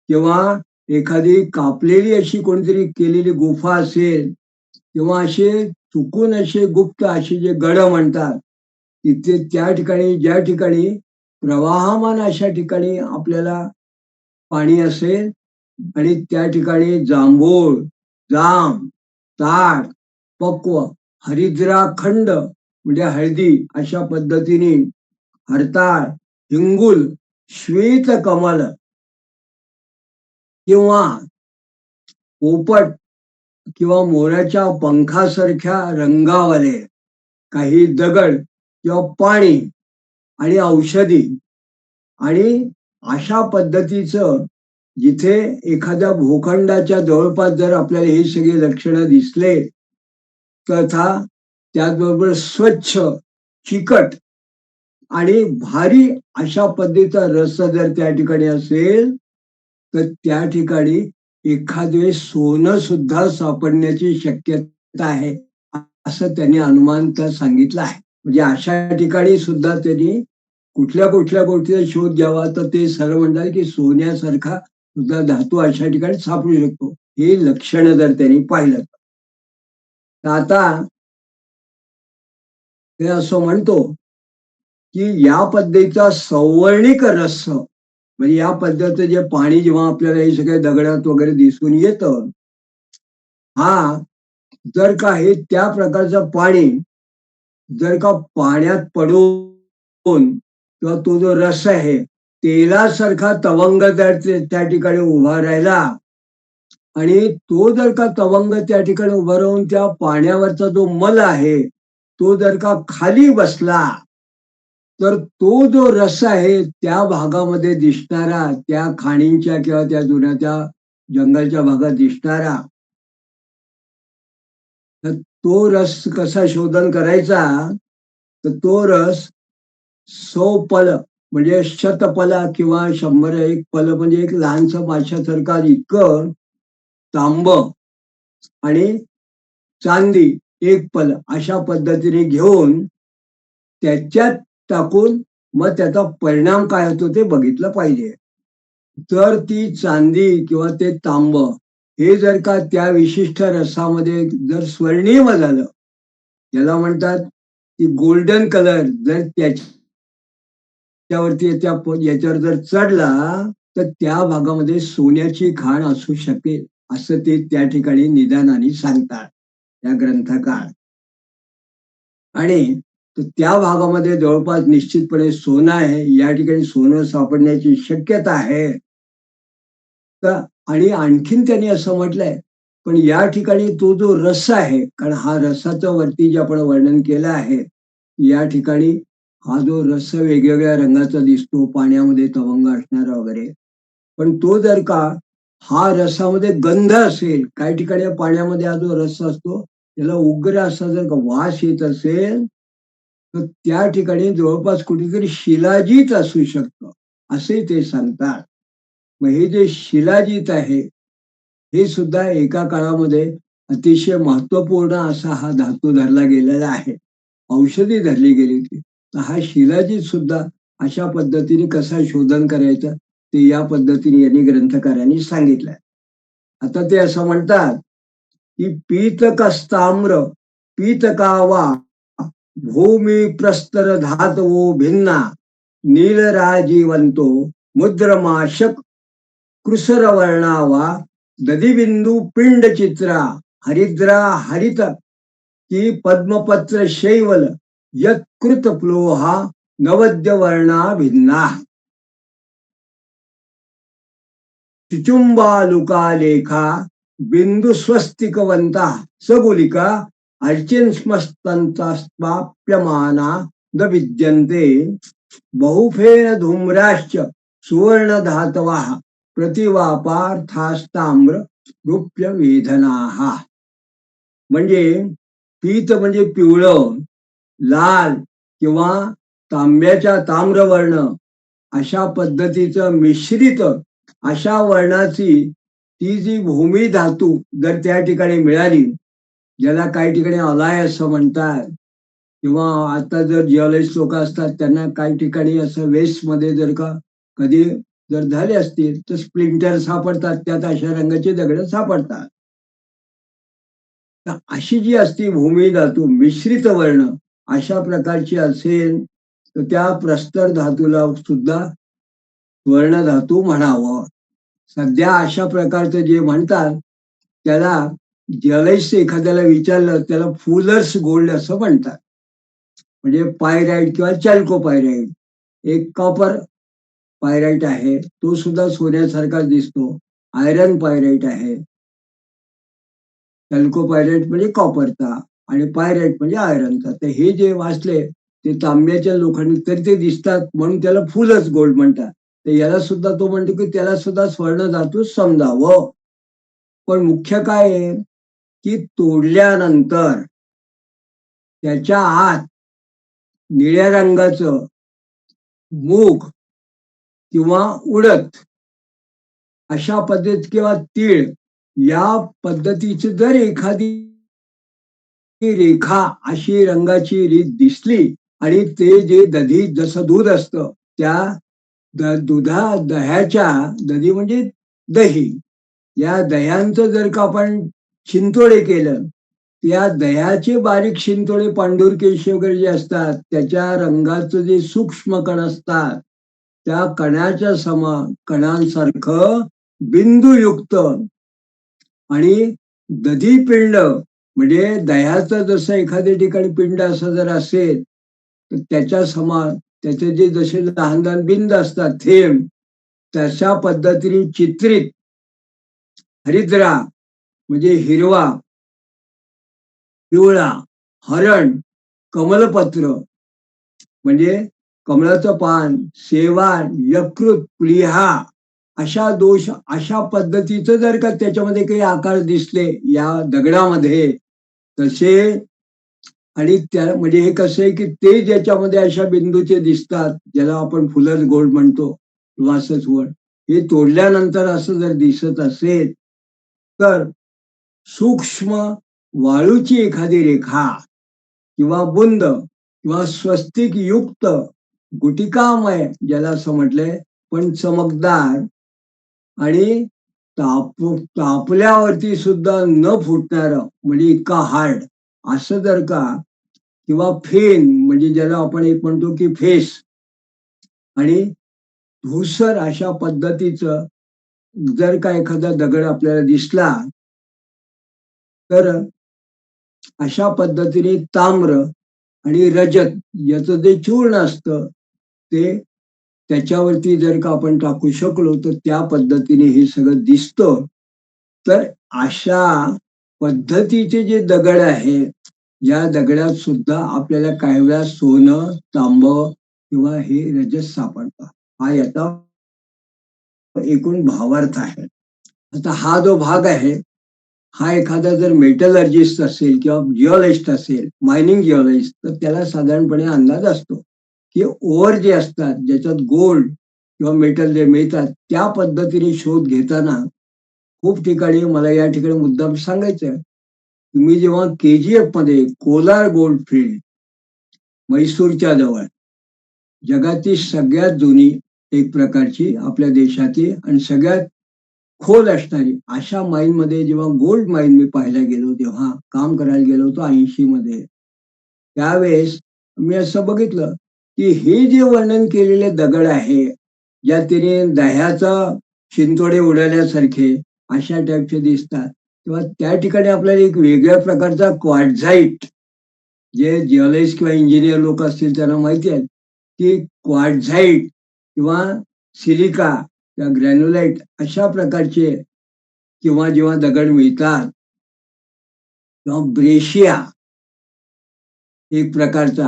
किंवा एखादी कापलेली अशी कोणीतरी केलेली गुफा असेल, किंवा असे चुकून असे गुप्त असे जे गड म्हणतात तिथे त्या ठिकाणी ज्या ठिकाणी प्रवाहमान अशा ठिकाणी आपल्याला पाणी असेल आणि त्या ठिकाणी जांभूळ, जाम, ताड, पक्व, हरिद्राखंड म्हणजे हळदी अशा पद्धतीने हरताळ, हिंगुल, श्वेत कमल किंवा पोपट किंवा मोराच्या पंखासारख्या रंगावाले काही दगड किंवा पाणी आणि औषधी आणि अशा पद्धतीचं जिथे एखाद्या भूखंडाच्या जवळपास जर आपल्याला हे सगळे लक्षणं दिसले तथा त्याचबरोबर स्वच्छ, चिकट आणि भारी अशा पद्धतीचा रस जर त्या ठिकाणी असेल तर त्या ठिकाणी एखादे सोनं सुद्धा सापडण्याची शक्यता आहे असं त्यांनी अनुमान सांगितलं आहे. म्हणजे अशा ठिकाणी सुद्धा त्यांनी कुठल्या कुठल्या गोष्टीचा शोध घ्यावा तर ते सरळ म्हणतात की सोन्यासारखा सुद्धा धातू अशा ठिकाणी सापडू शकतो. हे लक्षण जर त्यांनी पाहिलं तर आता ते असं म्हणतो की या पद्धतीचा सौवर्णिक रस म्हणजे या पद्धतीचं जे पाणी जेव्हा आपल्याला हे सगळे दगडात वगैरे दिसून येतं, हा जर का हे त्या प्रकारचं पाणी जर का पाण्यात पडून किंवा तो जो रस आहे तेलासारखा तवंग जर त्या ठिकाणी उभा राहिला आणि तो जर का तवंग त्या ठिकाणी उभा राहून त्या पाण्यावरचा जो मल आहे तो जर का खाली बसला तर तो जो रस आहे त्या भागामध्ये दिसणारा, त्या खाणींच्या किंवा त्या जुन्या त्या जंगलच्या भागात दिसणारा, तर तो रस कसा शोधन करायचा तर तो रस 100 पल म्हणजे शतपला किंवा 101 पल म्हणजे एक लहानसा माशासारखा इतकं तांब आणि चांदी 1 पल अशा पद्धतीने घेऊन त्याच्यात टाकून मग त्याचा परिणाम काय होतो ते बघितलं पाहिजे. तर ती चांदी किंवा ते तांब हे जर का त्या विशिष्ट रसामध्ये जर स्वर्णिम झालं, याला म्हणतात की गोल्डन कलर जर त्याच्यावरती याच्यावर जर चढला तर त्या भागामध्ये सोन्याची खाण असू शकेल असं ते त्या ठिकाणी निदानाने सांगतात या ग्रंथकार. आणि त्या भागामध्ये जवळपास निश्चितपणे सोनं आहे, या ठिकाणी सोनं सापडण्याची शक्यता आहे. तर आणि आणखीन त्यांनी असं म्हटलंय पण या ठिकाणी तो जो रस आहे, कारण हा रसाचं वरती जे आपण वर्णन केलं आहे या ठिकाणी हा जो रस वेगवेगळ्या रंगाचा दिसतो पाण्यामध्ये तवंग असणारा वगैरे, पण तो जर का हा रसामध्ये गंध असेल, काही ठिकाणी पाण्यामध्ये हा जो रस असतो त्याला उग्र असा जर का वास येत असेल तर त्या ठिकाणी जवळपास कुठेतरी शिलाजीत असू शकतं असे ते सांगतात. मग हे जे शिलाजीत आहे हे सुद्धा एका काळामध्ये अतिशय महत्वपूर्ण असा हा धातू धरला गेलेला आहे. औषधी धरली गेली होती. तर हा शिलाजीत सुद्धा अशा पद्धतीने कसा शोधन करायचं ते या पद्धतीने यांनी ग्रंथकारांनी सांगितलंय. आता ते असं म्हणतात की पीतकस्ताम्र पीतकावा भूमी प्रस्तर धातवो भिन्ना नीलराजीवंतो मुद्रमाशक कृसरवर्णावा दधिबिंदू पिंड चित्रा हरिद्रा हरित की पद्मपत्र शैवल यत्कृत प्लोहा नवद्य वर्णा भिन्ना चुचुंबालुका बिंदु स्वस्तिकवंता सगुलिका अर्चिन्स्मस्तंताप्यमाना न विद्यन्ते बहुफेन धूम्राश्च सुवर्ण धातवा प्रतिवापार्थास्ताम्र रूप्य वेधनाः. म्हणजे पीत म्हणजे पिवळं, लाल किंवा तांब्याच्या ताम्रवर्ण अशा पद्धतीचं मिश्रित अशा वर्णाची ती जी भूमी धातू जर त्या ठिकाणी मिळाली, ज्याला काही ठिकाणी अलाय असं म्हणतात, किंवा आता जर जिओलॉजिस्ट लोक असतात त्यांना काही ठिकाणी असं वेस्ट मध्ये जर का कधी जर झाले असतील तर स्प्लिंटर सापडतात, त्यात अशा रंगाचे दगड सापडतात. तर अशी जी असती भूमी धातू मिश्रित वर्ण अशा प्रकारची असेल तर त्या प्रस्तर धातूला सुद्धा वर्ण धातू म्हणावं. सध्या अशा प्रकारचं जे म्हणतात त्याला जिओलॉजिस्ट एखाद्याला विचारलं त्याला फुलर्स गोल्ड असं म्हणतात. म्हणजे पायराईट किंवा चॅल्कोपायराईट, एक कॉपर पायराईट आहे, तो सुद्धा सोन्यासारखा दिसतो. आयरन पायराईट आहे. चॅल्कोपायराईट म्हणजे कॉपरचा आणि पायराईट म्हणजे आयरनचा. तर हे जे वाचले ते तांब्याच्या लोखंडी तरी ते दिसतात म्हणून त्याला फुलच गोल्ड म्हणतात. तर याला सुद्धा तो म्हणतो की त्याला सुद्धा स्वर्ण धातू समजावं. पण मुख्य काय आहे की तोडल्यानंतर त्याच्या आत निळ्या रंगाचं मूग किंवा उडद अशा पद्धत किंवा तीळ या पद्धतीची जर एखादी रेखा अशी रंगाची रीत दिसली आणि ते जे दधी जसं दूध असतं त्या दह्याच्या दधी म्हणजे दही, या दह्यांचं जर का आपण शिंतोडे केलं, या दह्याचे बारीक शिंतोडे पांढुरकेशी वगैरे जे असतात त्याच्या रंगाचं जे सूक्ष्म कण असतात त्या कणाच्या कणांसारखं बिंदुयुक्त आणि दधी पिंड म्हणजे दह्याचं जसं एखाद्या ठिकाणी पिंड असं जर असेल तर त्याच्या समान त्याचे जे जसे लहान लहान बिंद असतात थेंब तशा पद्धतीने चित्रित हरिद्रा म्हणजे हिरवा, पिवळा, हरण, कमलपत्र म्हणजे कमळाचं पान, शेवाळ, यकृत, प्लीहा अशा दोष अशा पद्धतीचं जर का त्याच्यामध्ये काही आकार दिसले या दगडामध्ये तसे, आणि त्या म्हणजे हे कसं आहे की ते ज्याच्यामध्ये अशा बिंदूचे दिसतात ज्याला आपण फुलर गोल्ड म्हणतो किंवा असंच वड, हे तोडल्यानंतर असं जर दिसत असेल तर सूक्ष्म वाळूची एखादी रेखा किंवा बुंद किंवा स्वस्तिक युक्त गुटिकामय ज्याला असं म्हटलंय पण चमकदार आणि तापल्यावरती सुद्धा न फुटणार म्हणजे इतका हार्ड असं जर का, किंवा फेन म्हणजे ज्याला आपण एक म्हणतो की फेस आणि धूसर अशा पद्धतीचं जर का एखादा दगड आपल्याला दिसला तर अशा पद्धतीने ताम्र आणि रजत याचं जे चूर्ण असतं ते त्याच्यावरती जर का आपण टाकू शकलो तर त्या पद्धतीने हे सगळं दिसतं. तर अशा पद्धतीचे जे दगड आहेत या दगडात सुद्धा आपल्याला काही वेळा सोनं, तांब किंवा हे रजत सापडतं. हा याचा एकूण भावार्थ आहे. आता हा जो भाग आहे हा एखादा जर मेटलर्जिस्ट असेल किंवा जिओलॉजिस्ट असेल, मायनिंग जिओलॉजिस्ट, तर त्याला साधारणपणे अंदाज असतो की ओर जे असतात ज्याच्यात गोल्ड किंवा मेटल जे मिळतात त्या पद्धतीने शोध घेताना खूप ठिकाणी मला या ठिकाणी मुद्दाम सांगायचं तुम्ही जेव्हा KGF मध्ये कोलार गोल्ड फील्ड म्हैसूरच्या जवळ जगातील सगळ्यात जुनी एक प्रकारची आपल्या देशाची आणि सगळ्यात खोल असणारी अशा माईन मध्ये जेव्हा गोल्ड माईन मी पाहायला गेलो, तेव्हा काम करायला गेलो होतो 80 मध्ये. त्यावेळेस मी असं बघितलं की हे जे वर्णन केलेले दगड आहे, ज्या तिने दह्याचा शिंतोडे उडवल्यासारखे अशा टाईपचे दिसतात, तेव्हा त्या ठिकाणी आपल्याला एक वेगळ्या प्रकारचा क्वार्टझाईट, जे जिओलॉजिस्ट किंवा इंजिनियर लोक असतील त्यांना माहिती आहे की क्वार्टझाईट किंवा सिलिका किंवा ग्रॅन्युलाइट अशा प्रकारचे किंवा जेव्हा दगड मिळतात, किंवा ब्रेशिया एक प्रकारचा,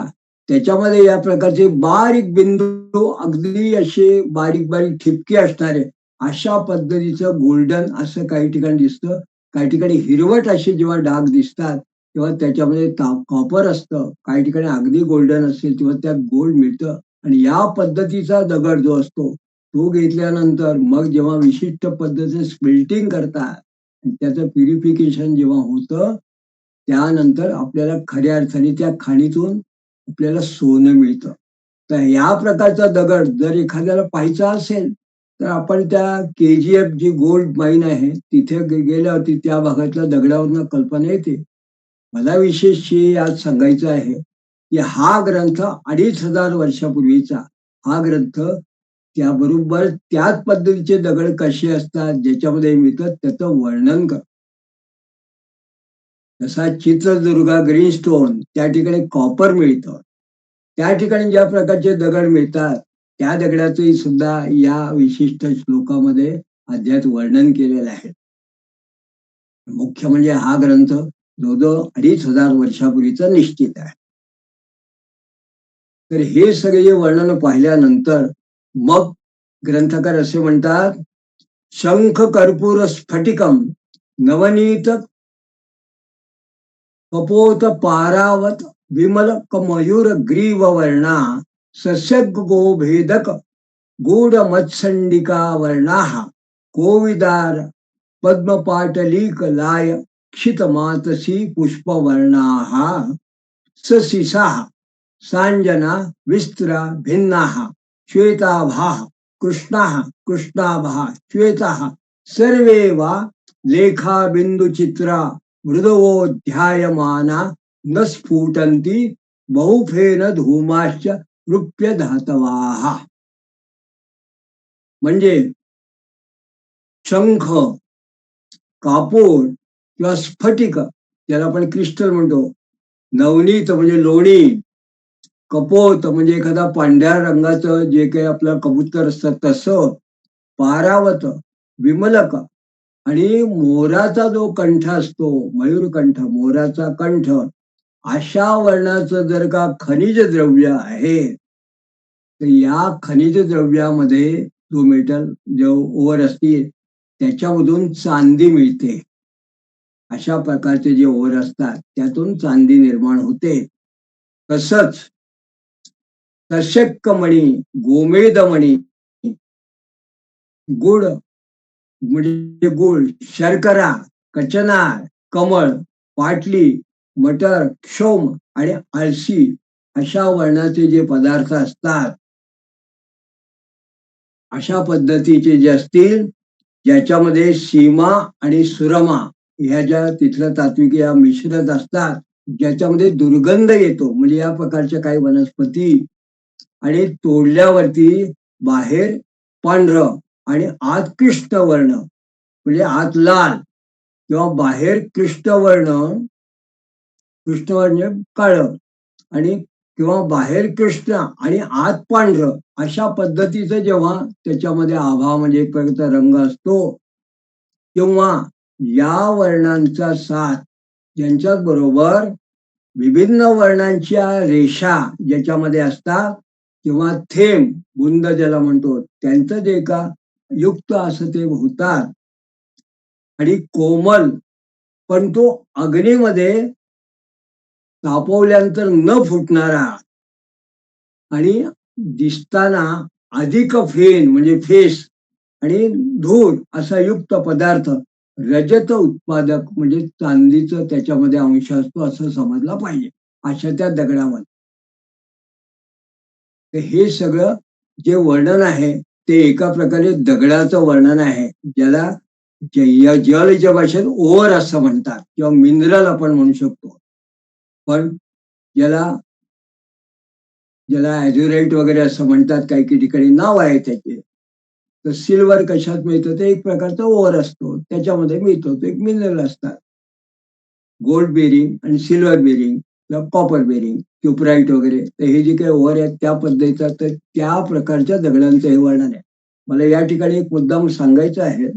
त्याच्यामध्ये या प्रकारचे बारीक बिंदू अगदी असे बारीक बारीक ठिपके असणारे अशा पद्धतीचं गोल्डन असं काही ठिकाणी दिसतं. काही ठिकाणी हिरवट असे जेव्हा डाग दिसतात तेव्हा त्याच्यामध्ये कॉपर असतं, काही ठिकाणी अगदी गोल्डन असेल तेव्हा त्यात गोल्ड मिळतं. आणि या पद्धतीचा दगड जो असतो तो घेतल्यानंतर मग जेव्हा विशिष्ट पद्धतीने स्मेल्टिंग करतात, त्याचं प्युरिफिकेशन जेव्हा होतं, त्यानंतर आपल्याला खऱ्या अर्थाने त्या खाणीतून आपल्याला सोनं मिळतं. तर या प्रकारचा दगड जर एखाद्याला पाहायचा असेल तर आपण त्या KGF जी गोल्ड माईन आहे तिथे गेल्यावरती त्या भागातल्या दगडावरनं कल्पना येते. मला विशेष आज सांगायचं आहे की हा ग्रंथ 2500 वर्षापूर्वीचा हा ग्रंथ, त्याबरोबर त्याच पद्धतीचे दगड कसे असतात ज्याच्यामध्ये मिळतात त्याचं वर्णन कर. जसा चित्रदुर्गा ग्रीनस्टोन त्या ठिकाणी कॉपर मिळतं, त्या ठिकाणी ज्या प्रकारचे दगड मिळतात त्या दगडाचंही सुद्धा या विशिष्ट श्लोकामध्ये अध्यायात वर्णन केलेलं आहे. मुख्य म्हणजे हा ग्रंथ जवळजवळ 2500 वर्षापूर्वीचा निश्चित आहे. तर हे सगळे वर्णन पाहिल्यानंतर मग ग्रंथकार असे म्हणतात, शंख कर्पूर स्फटिकम नवनीत कपोत पारावत विमल मयूर ग्रीव वर्णा सस्यग गोभेदक गूढ मत्संडिका वर्णा कोविदार पद्मपाटलीक लाय क्षित मातसी पुष्पवर्णा सशिसा सांजना विस्त्रा भिन्ना श्वेताभा कृष्णा कृष्णाभा श्वेता सर्वे वा लेखा बिंदुचित्रा मृदवोध्यायमाना न स्फुटन्ति बहुफेन धूमाश्च रूप्य धातवाः. म्हणजे शंख, कापूर किंवा स्फटिक ज्याला आपण क्रिस्टल म्हणतो, नवनीत म्हणजे लोणी, कपोत म्हणजे एखादा पांढऱ्या रंगाचं जे काही आपलं कबूतर असतं तसं, पारावत, विमलक आणि मोराचा जो कंठ असतो, मयूरकंठ, मोराचा कंठ, अशा वर्णाचं जर का खनिज द्रव्य आहे तर या खनिज द्रव्यामध्ये जो मेटल जो ओव्हर असते त्याच्यामधून चांदी मिळते. अशा प्रकारचे जे ओव्हर असतात त्यातून चांदी निर्माण होते. तसंच तशक्कमणी, गोमेदमणी, गुड म्हणजे गुळ, शर्करा, कचनार, कमळ, पाटली, मटर, क्षोम आणि आळशी अशा वर्णाचे जे पदार्थ असतात, अशा पद्धतीचे जे असतील ज्याच्यामध्ये सीमा आणि सुरमा ह्या ज्या तिथल्या तात्विक या मिश्रित असतात, ज्याच्यामध्ये दुर्गंध येतो, म्हणजे या प्रकारच्या काही वनस्पती आणि तोडल्यावरती बाहेर पांढरं आणि आत कृष्ण वर्ण म्हणजे आत लाल किंवा बाहेर कृष्णवर्ण, कृष्णवर्ण काळ आणि किंवा बाहेर कृष्ण आणि आत पांढरं अशा पद्धतीचं जेव्हा त्याच्यामध्ये आभा म्हणजे एक प्रकारचा रंग असतो, तेव्हा या वर्णांचा साथ यांच्याच बरोबर विभिन्न वर्णांच्या रेषा ज्याच्यामध्ये असतात किंवा थेंब बुंद ज्याला म्हणतो त्यांचं जे का युक्त असं ते होतात. आणि कोमल पण तो अग्नीमध्ये तापवल्यानंतर न फुटणारा आणि दिसताना अधिक फेन म्हणजे फेस आणि धूर असा युक्त पदार्थ रजत उत्पादक म्हणजे चांदीचं त्याच्यामध्ये अंश असतो असं समजला पाहिजे अशा त्या दगडामध्ये. तर हे सगळं जे वर्णन आहे ते एका प्रकारे दगडाचं वर्णन आहे, ज्याला जिओलॉजीच्या भाषेत ओव्हर असं म्हणतात किंवा मिनरल आपण म्हणू शकतो. पण ज्याला ज्याला ॲझुराईट वगैरे असं म्हणतात, काही काही ठिकाणी नाव आहे त्याचे. तर सिल्वर कशात मिळतं, ते एक प्रकारचा ओव्हर असतो, त्याच्यामध्ये मिळतो, तो एक मिनरल असतात. गोल्ड बेरिंग आणि सिल्वर बेरिंग किंवा कॉपर बेरिंग, क्युप्राईट वगैरे. तर हे जे काही ओव्हर आहेत त्या पद्धतीचा, तर त्या प्रकारच्या दगडांचं हे वर्णन आहे. मला या ठिकाणी एक मुद्दाम सांगायचं आहे,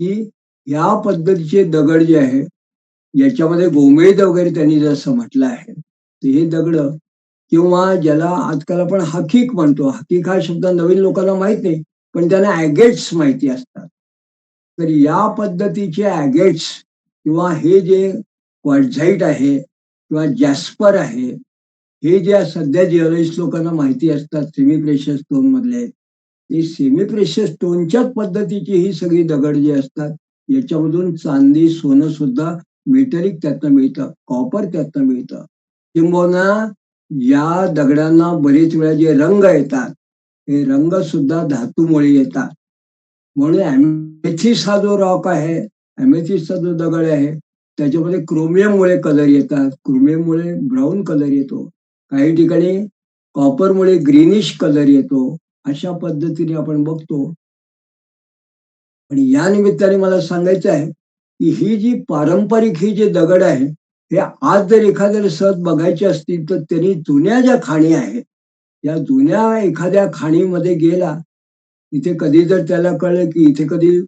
की या पद्धतीचे दगड जे आहे, याच्यामध्ये गोमेद वगैरे त्यांनी जसं म्हटलं आहे, तर हे दगड किंवा ज्याला आजकाल आपण हकीक म्हणतो. हकीक हा शब्द नवीन लोकांना माहित नाही, पण त्यांना ॲगेट्स माहिती असतात. तर या पद्धतीचे ॲगेट्स किंवा हे जे क्वार्ट्झाईट आहे किंवा जॅस्पर आहे, हे जे सध्या जिओलॉजिस्ट लोकांना माहिती असतात सेमी प्रेशर स्टोन मधले, ते सेमी प्रेशर स्टोनच्याच पद्धतीची ही सगळी दगड जी असतात, याच्यामधून चांदी, सोनं सुद्धा मेटलिक त्यातनं मिळतं, कॉपर त्यातनं मिळतं. किंबहुना या दगडांना बरेच वेळा जे रंग येतात, हे रंग सुद्धा धातूमुळे येतात. म्हणून ॲमेथिस्ट हा जो रॉक आहे, ॲमेथिस्टचा जो दगड आहे, त्याच्यामध्ये क्रोमियममुळे कलर येतात, क्रोमियममुळे ब्राऊन कलर येतो. काही ठिकाणी कॉपरमुळे ग्रीनिश कलर येतो. अशा पद्धतीने आपण बघतो. आणि या निमित्ताने मला सांगायचं आहे, की ही जी पारंपरिक ही जे दगड आहे, हे आज जर एखाद्याला सहज बघायचे असतील, तर त्यांनी जुन्या ज्या खाणी आहेत, या जुन्या एखाद्या खाणीमध्ये गेला, इथे कधी जर त्याला कळलं, की इथे कधी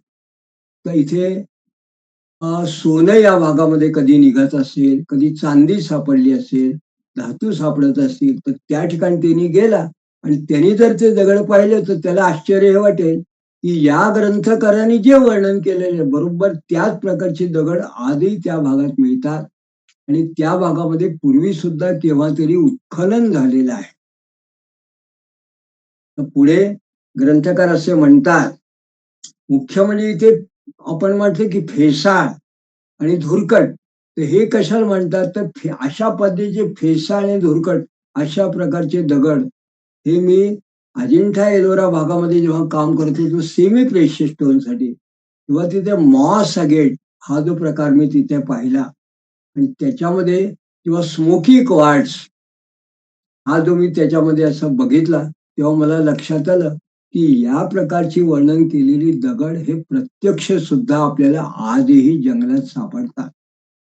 तर इथे सोनं या भागामध्ये कधी निघत असेल, कधी चांदी सापडली असेल, धातू सापडत असतील, तर त्या ठिकाणी त्यांनी गेला आणि त्यांनी जर ते दगड पाहिले, तर त्याला आश्चर्य हे वाटेल, की या ग्रंथकारांनी जे वर्णन केलेले बरोबर त्याच प्रकारचे दगड आजही त्या भागात मिळतात आणि त्या भागामध्ये पूर्वी सुद्धा केव्हा तरी उत्खनन झालेलं आहे. तर पुढे ग्रंथकार असे म्हणतात, मुख्य म्हणजे इथे आपण म्हटलं की फेसाळ आणि धुरकट. तर हे कशाला म्हणतात, तर अशा पद्धतीचे फेसाळ आणि धुरकट अशा प्रकारचे दगड हे मी अजिंठा एलोरा भागामध्ये जेव्हा काम करत होतो सेमी प्रेशियस स्टोनसाठी, तेव्हा तिथे मॉस अगेट हा जो प्रकार मी तिथे पाहिला आणि त्याच्यामध्ये किंवा स्मोकी क्वार्ट्स हा जो मी त्याच्यामध्ये असं बघितला, तेव्हा मला लक्षात आलं, की या प्रकारची वर्णन केलेली दगड हे प्रत्यक्ष सुद्धा आपल्याला आजही जंगलात सापडतात.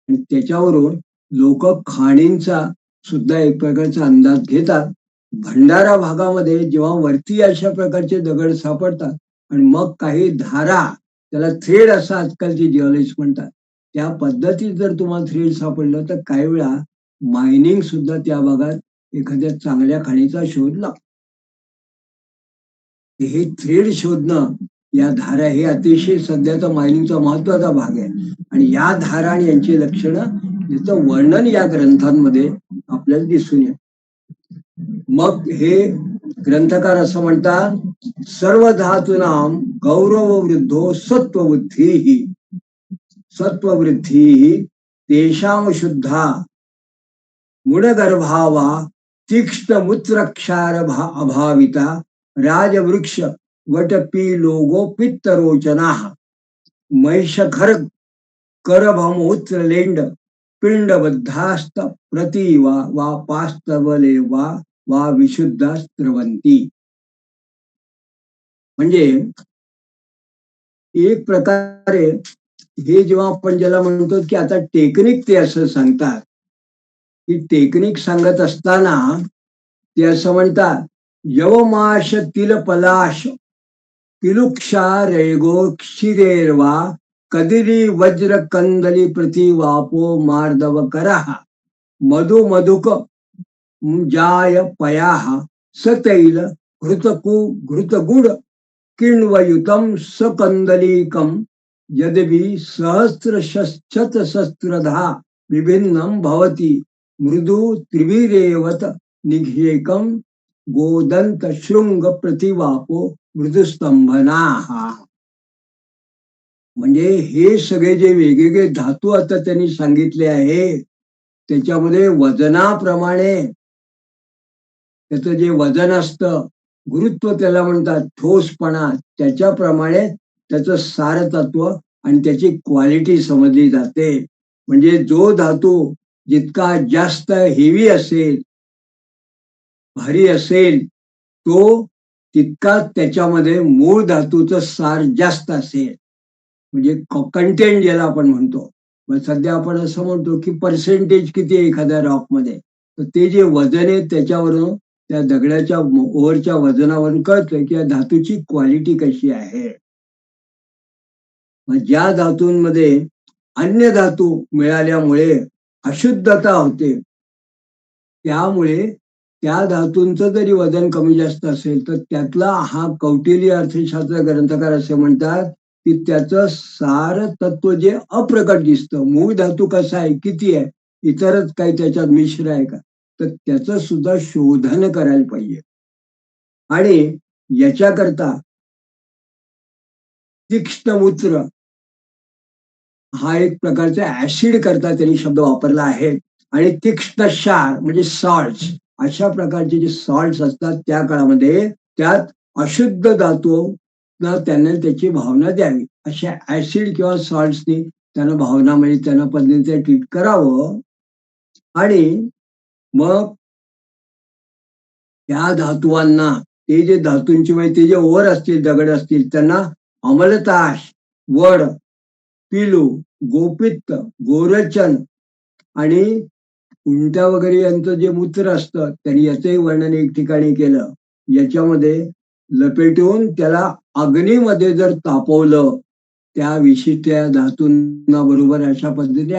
आणि त्याच्यावरून लोक खाणींचा सुद्धा एक प्रकारचा अंदाज घेतात. भंडारा भागामध्ये जेव्हा वरती अशा प्रकारचे दगड सापडतात आणि मग काही धारा, त्याला थ्रेड असं आजकालचे जिओलॉजिस्ट म्हणतात, त्या पद्धतीत जर तुम्हाला थ्रेड सापडलं, तर काही वेळा मायनिंग सुद्धा त्या भागात एखाद्या चांगल्या खाणीचा शोध लागतो. हे थ्रेड शोधणं, या धारा हे अतिशय सध्याचा मायनिंगचा महत्वाचा भाग आहे आणि या धारा आणि यांची लक्षणं याचं वर्णन या ग्रंथांमध्ये आपल्याला दिसून येतं. मग हे ग्रंथकार असं म्हणतात, सर्व धातूनाम गौरव वृद्धो सत्वबुद्धी, सत्ववृद्धी तेषाम शुद्धा गुणगर्भावा तीक्ष्ण मूत्रक्षार अभाविता राजवृक्ष वटपी लोगो पित्तरोचना महिषखर करभमूत्रलेंड पिंडबद्धास्त प्रतिवा वा पास्तवले वा विशुद्धा स्रवंती. म्हणजे एक प्रकारे हे जेव्हा आपण ज्याला म्हणतो, की आता टेक्निक ते असं सांगतात, ही टेक्निक सांगत असताना ते असं म्हणतात, यवमाश तिल पलाश पिलुक्षा रेगो क्षिरेर्वा कदिरी वज्र कंदली प्रतिवापो मार्दव करहा मधु मधुक जाय पयाह सतैल घृतगुड किण्वयुतम सकंदलीकम यद्यपि सहस्र शतशस्त्रधा विभिन्नम भवति मृदु त्रिभिरेवत निघ्येकम गोदंत शृंग प्रतिवापो मृदुस्तंभना. म्हणजे हे सगळे जे वेगवेगळे धातू आता त्यांनी सांगितले आहे, त्याच्यामध्ये वजनाप्रमाणे त्याचं जे वजन असतं, गुरुत्व त्याला म्हणतात, ठोसपणा, त्याच्याप्रमाणे त्याचं सारतत्व आणि त्याची क्वालिटी समजली जाते. म्हणजे जो धातू जितका जास्त हेवी असेल, भारी असेल, तो तितकाच त्याच्यामध्ये मूळ धातूचं सार जास्त असेल. म्हणजे कंटेंट ज्याला आपण म्हणतो. मग सध्या आपण असं म्हणतो की पर्सेंटेज किती आहे एखाद्या रॉकमध्ये. तर ते जे वजन आहे त्याच्यावरून त्या दगडाच्या ओव्हरच्या वजनावरून कळतं की या धातूची क्वालिटी कशी आहे. मग ज्या धातूंमध्ये अन्य धातू मिळाल्यामुळे अशुद्धता होते, त्यामुळे त्या धातूंचं जरी वजन कमी जास्त असेल तर त्यातला हा कौटिल्य अर्थशास्त्र ग्रंथकार असे म्हणतात की त्याचं सार तत्व जे अप्रकट दिसतं, मूळ धातू कसा आहे, किती आहे, इतरच काही त्याच्यात मिश्र आहे का, तर त्याचं सुद्धा शोधन करायला पाहिजे. आणि याच्याकरता तीक्ष्ण मूत्र हा एक प्रकारचा ऍसिड करता त्यांनी शब्द वापरला आहे. आणि तीक्ष्ण क्षार म्हणजे सॉल्ट, अशा प्रकारचे जे सॉल्ट असतात त्या काळामध्ये त्यात अशुद्ध धातू त्यांना त्याची भावना द्यावी, अशा ऍसिड किंवा सॉल्ट्सनी त्यांना भावना म्हणजे त्यांना पद्धतीने ट्रीट करावं. आणि मग त्या धातुवांना, ते जे धातूंची म्हणजे ते जे ओर असतील, दगड असतील, त्यांना अमलताश, वड, पिलू, गोपित्त, गोरचन आणि उंट्या वगैरे यांचं जे मूत्र असतं, त्यांनी याचंही वर्णन एक ठिकाणी केलं. याच्यामध्ये लपेटून त्याला अग्नीमध्ये जर तापवलं, त्या विशिष्ट धातूंना बरोबर अशा पद्धतीने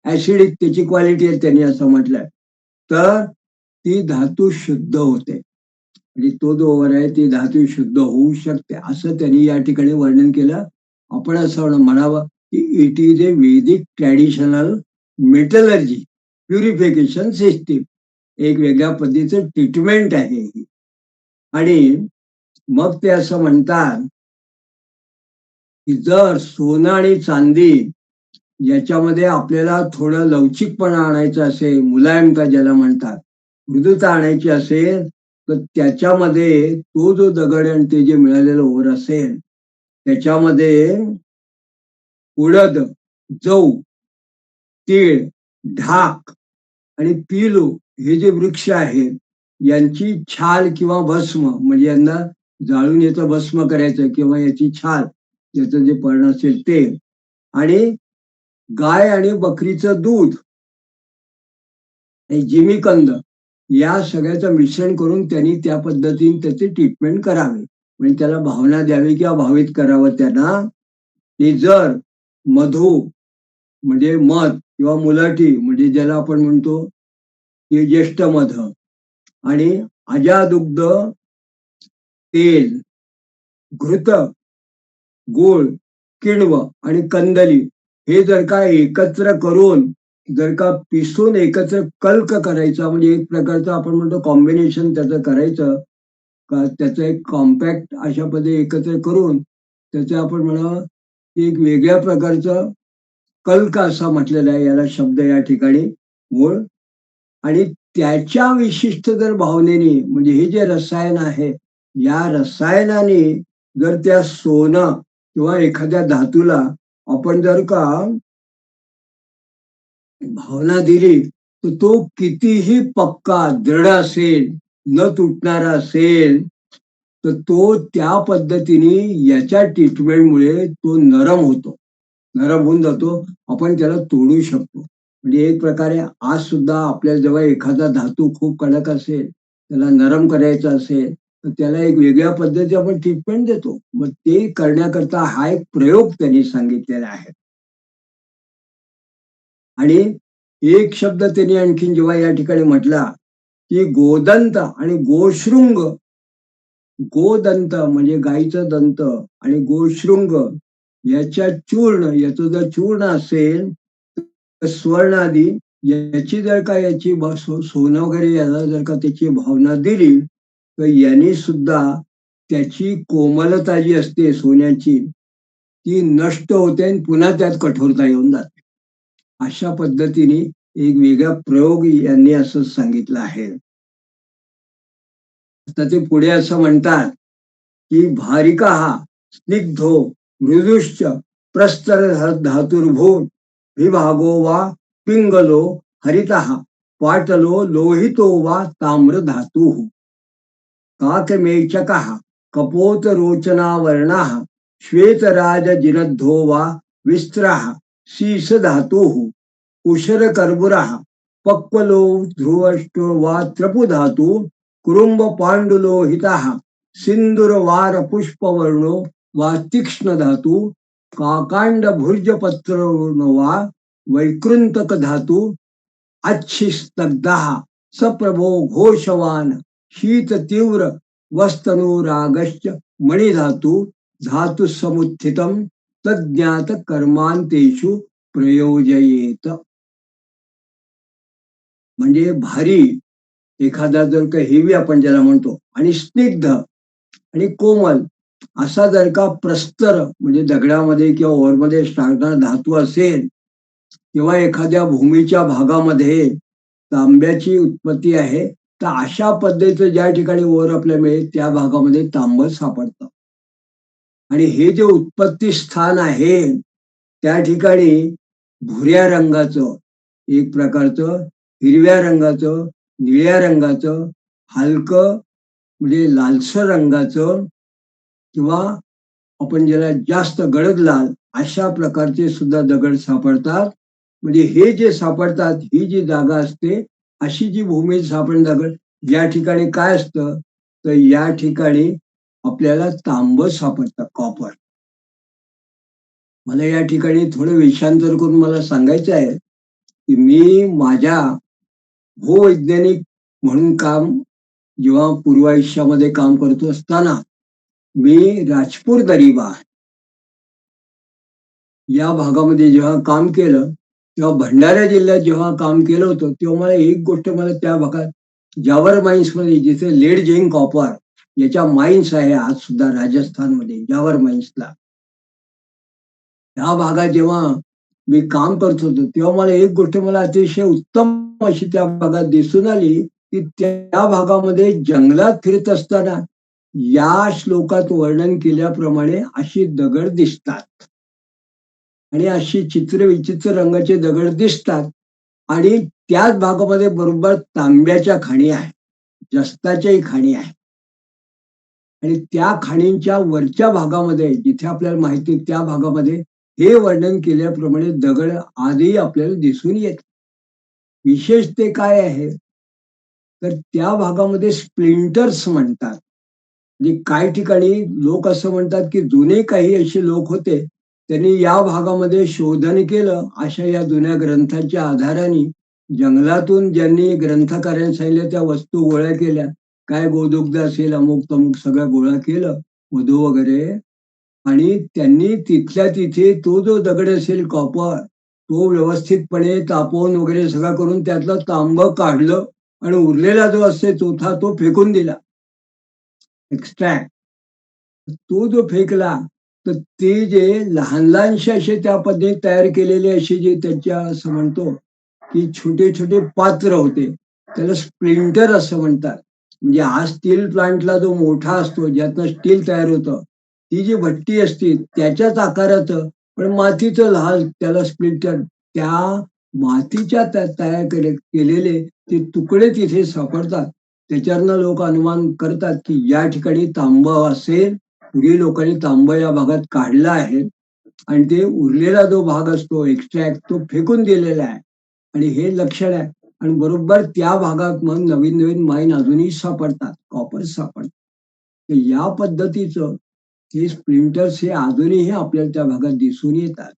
ऍसिडिक त्याची क्वालिटी आहे त्यांनी असं म्हटलंय, तर ती धातू शुद्ध होते. म्हणजे तो जो ओव्हर आहे ती धातू शुद्ध होऊ शकते, असं त्यांनी या ठिकाणी वर्णन केलं. आपण असं म्हणावं की it is a Vedic traditional metallurgy purification system, एक वेगळ्या पद्धतीचं ट्रीटमेंट आहे ही. आणि मग ते असं म्हणतात की जर सोनं आणि चांदी याच्यामध्ये आपल्याला थोडं लवचिकपणा आणायचं असेल, मुलायमता ज्याला म्हणतात, मृदुता आणायची असेल, तर त्याच्यामध्ये तो जो दगड आणि ते जे मिळालेलं ओर असेल त्याच्यामध्ये उडद, जव, तीळ, ढाक आणि पिलू हे जे वृक्ष आहेत यांची छाल किंवा भस्म, म्हणजे यांना जाळून याचं भस्म करायचं किंवा याची छाल, याचं जे पर्ण असेल ते, आणि गाय आणि बकरीचं दूध आणि जिमीकंद या सगळ्याचं मिश्रण करून त्यांनी त्या पद्धतीने त्याची ट्रीटमेंट करावी, म्हणजे त्याला भावना द्यावी किंवा भावित करावं त्यांना. ते जर मधू म्हणजे मध किंवा मुलाठी म्हणजे ज्याला आपण म्हणतो ते ज्येष्ठ मध, आणि अजादुग्ध, तेल, घृत, गोळ, किण्व आणि कंदली हे जर का एकत्र करून जर का पिसून एकत्र कल्क करायचा, म्हणजे एक प्रकारचं आपण म्हणतो कॉम्बिनेशन त्याचं करायचं, का त्याचं एक कॉम्पॅक्ट अशा पद्धती एकत्र करून त्याचं आपण म्हणावं एक वेगळ्या प्रकारचं कल्क असा म्हटलेला आहे याला शब्द या ठिकाणी मूळ. आणि त्याच्या विशिष्ट जर भावनेने म्हणजे हे जे रसायन आहे, या रसायनाने जर त्या सोनं किंवा एखाद्या धातूला आपण जर का भावना दिली, तर तो कितीही पक्का दृढ असेल, न तुटणारा असेल, तर तो त्या पद्धतीने याच्या ट्रीटमेंटमुळे तो नरम होतो, नरम होऊन जातो, आपण त्याला तोडू शकतो. म्हणजे एक प्रकारे आज सुद्धा आपल्याला जेव्हा एखादा धातू खूप कडक असेल, त्याला नरम करायचा असेल, तर त्याला एक वेगळ्या पद्धती आपण ट्रीटमेंट देतो. मग ते करण्याकरता हा एक प्रयोग त्यांनी सांगितलेला आहे. आणि एक शब्द त्यांनी आणखीन जेव्हा या ठिकाणी म्हटला की गोदंत आणि गोशृंग, गोदंत म्हणजे गाईचं दंत आणि गोशृंग याच्या चूर्ण, याचं जर चूर्ण असेल तर स्वर्ण आदी याची जर का याची सोनं वगैरे याला जर का त्याची भावना दिली, तर यांनी सुद्धा त्याची कोमलता जी असते सोन्याची ती नष्ट होते आणि पुन्हा त्यात कठोरता येऊन जाते. अशा पद्धतीने एक वेगळा प्रयोग यांनी असं सांगितलं आहे. तर ते पुढे असं म्हणतात की भारिका हा स्निग्धो मृदुश्च प्रस्तर धातुर्भूत विभागो वा पिंगलो हरिता पाटलो लोहितो वा ताम्र धातु काकमेचक कपोत रोचना वर्ण श्वेतराज जिनद्धो वा विस्त्र शीस धातु उशर कर्बुर पक्वलो ध्रुवष्टो वा त्रपु धातु कुरुंब पांडुलोहिता सिंदूर वार पुष्पवर्णो वा तीक्ष्ण धातु काकांड भुर्जपत्र वा वैकृंतक धातु अच्छिस्तग्धा सप्रभो घोषवान शीत तीव्र वस्तनुरागश्च मणिधातु धातु समुत्थितम तज्ञात कर्मांतेषु प्रयोजयेत. म्हणजे भारी एखादा जर का हेवी आपण ज्याला म्हणतो आणि स्निग्ध आणि कोमल असा जर का प्रस्तर म्हणजे दगडामध्ये किंवा ओरमध्ये टाकणारा धातू असेल किंवा एखाद्या भूमीच्या भागामध्ये तांब्याची उत्पत्ती आहे तर अशा पद्धतीचं ज्या ठिकाणी ओर आपल्याला मिळेल त्या भागामध्ये तांब सापडतं. आणि हे जे उत्पत्ती स्थान आहे त्या ठिकाणी भुऱ्या रंगाचं एक प्रकारचं हिरव्या रंगाचं निळ्या रंगाचं हलकं म्हणजे लालसर रंगाचं किंवा आपण ज्याला जास्त गडद लाल अशा प्रकारचे सुद्धा दगड सापडतात. म्हणजे हे जे सापडतात ही जी जागा असते अशी जी भूमी सापडण दगड या ठिकाणी काय असतं तर या ठिकाणी आपल्याला तांब सापडतं कॉपर. मला या ठिकाणी थोडं विषांतर करून मला सांगायचं आहे की मी माझ्या भूवैज्ञानिक म्हणून काम जेव्हा पूर्व आयुष्यामध्ये काम करतो असताना मी राजपूर दरिबा या भागामध्ये जेव्हा काम केलं तेव्हा भंडारा जिल्ह्यात जेव्हा काम केलं होतं तेव्हा मला एक गोष्ट मला त्या भागात जावर माइन्स मध्ये जिथे लेड झिंक कॉपर याच्या माइन्स आहे आज सुद्धा राजस्थानमध्ये जावर माइन्सला ह्या भागात जेव्हा मी काम करत होतो तेव्हा मला एक गोष्ट मला अतिशय उत्तम अशी त्या भागात दिसून आली की त्या भागामध्ये जंगलात फिरत असताना या श्लोकात वर्णन केल्याप्रमाणे अशी दगड दिसतात आणि अशी चित्र विचित्र रंगाचे दगड दिसतात आणि त्याच भागामध्ये बरोबर तांब्याच्या खाणी आहे जस्ताच्याही खाणी आहे आणि त्या खाणींच्या वरच्या भागामध्ये जिथे आपल्याला माहिती त्या भागामध्ये हे वर्णन केल्याप्रमाणे दगड आजही आपल्याला दिसून येत. विशेष ते काय आहे तर त्या भागामध्ये स्प्लिंटर्स म्हणतात. म्हणजे काही ठिकाणी लोक असं म्हणतात की जुने काही असे लोक होते त्यांनी या भागामध्ये शोधन केलं अशा या जुन्या ग्रंथांच्या आधाराने जंगलातून ज्यांनी ग्रंथकारांनी सांगितलं त्या वस्तू गोळ्या केल्या काय गोदुग्ध असेल अमुक तमुक सगळं गोळा केलं मधू वगैरे आणि त्यांनी तिथल्या तिथे तो जो दगड असेल कॉपर तो व्यवस्थितपणे तापवून वगैरे सगळं करून त्यातलं तांब काढलं आणि उरलेला जो असते चौथा तो फेकून दिला एक्स्ट्रॅक्ट. तो जो फेकला तर ते जे लहान लहानशे असे त्या पद्धतीने तयार केलेले असे जे त्यांच्या असं म्हणतो की छोटे छोटे पात्र होते त्याला स्प्लिंटर असं म्हणतात. म्हणजे हा स्टील प्लांटला जो मोठा असतो ज्यातनं स्टील तयार होतं ती जी भट्टी असते त्याच्याच आकाराचं पण मातीचं लहान त्याला स्प्लिंटर त्या मातीच्या तयार केलेले ते तुकडे तिथे सापडतात. त्याच्यावरनं लोक अनुमान करतात की या ठिकाणी तांब असेल पूर्वी लोकांनी तांब या भागात काढला आहे आणि ते उरलेला जो भाग असतो एक्स्ट्रॅक्ट तो फेकून दिलेला आहे आणि हे लक्षण आहे. आणि बरोबर त्या भागात मग नवीन नवीन माईन अजूनही सापडतात कॉपर सापडतात. तर या पद्धतीचं हे स्प्लिंटर्स हे अजूनही आपल्याला त्या भागात दिसून येतात.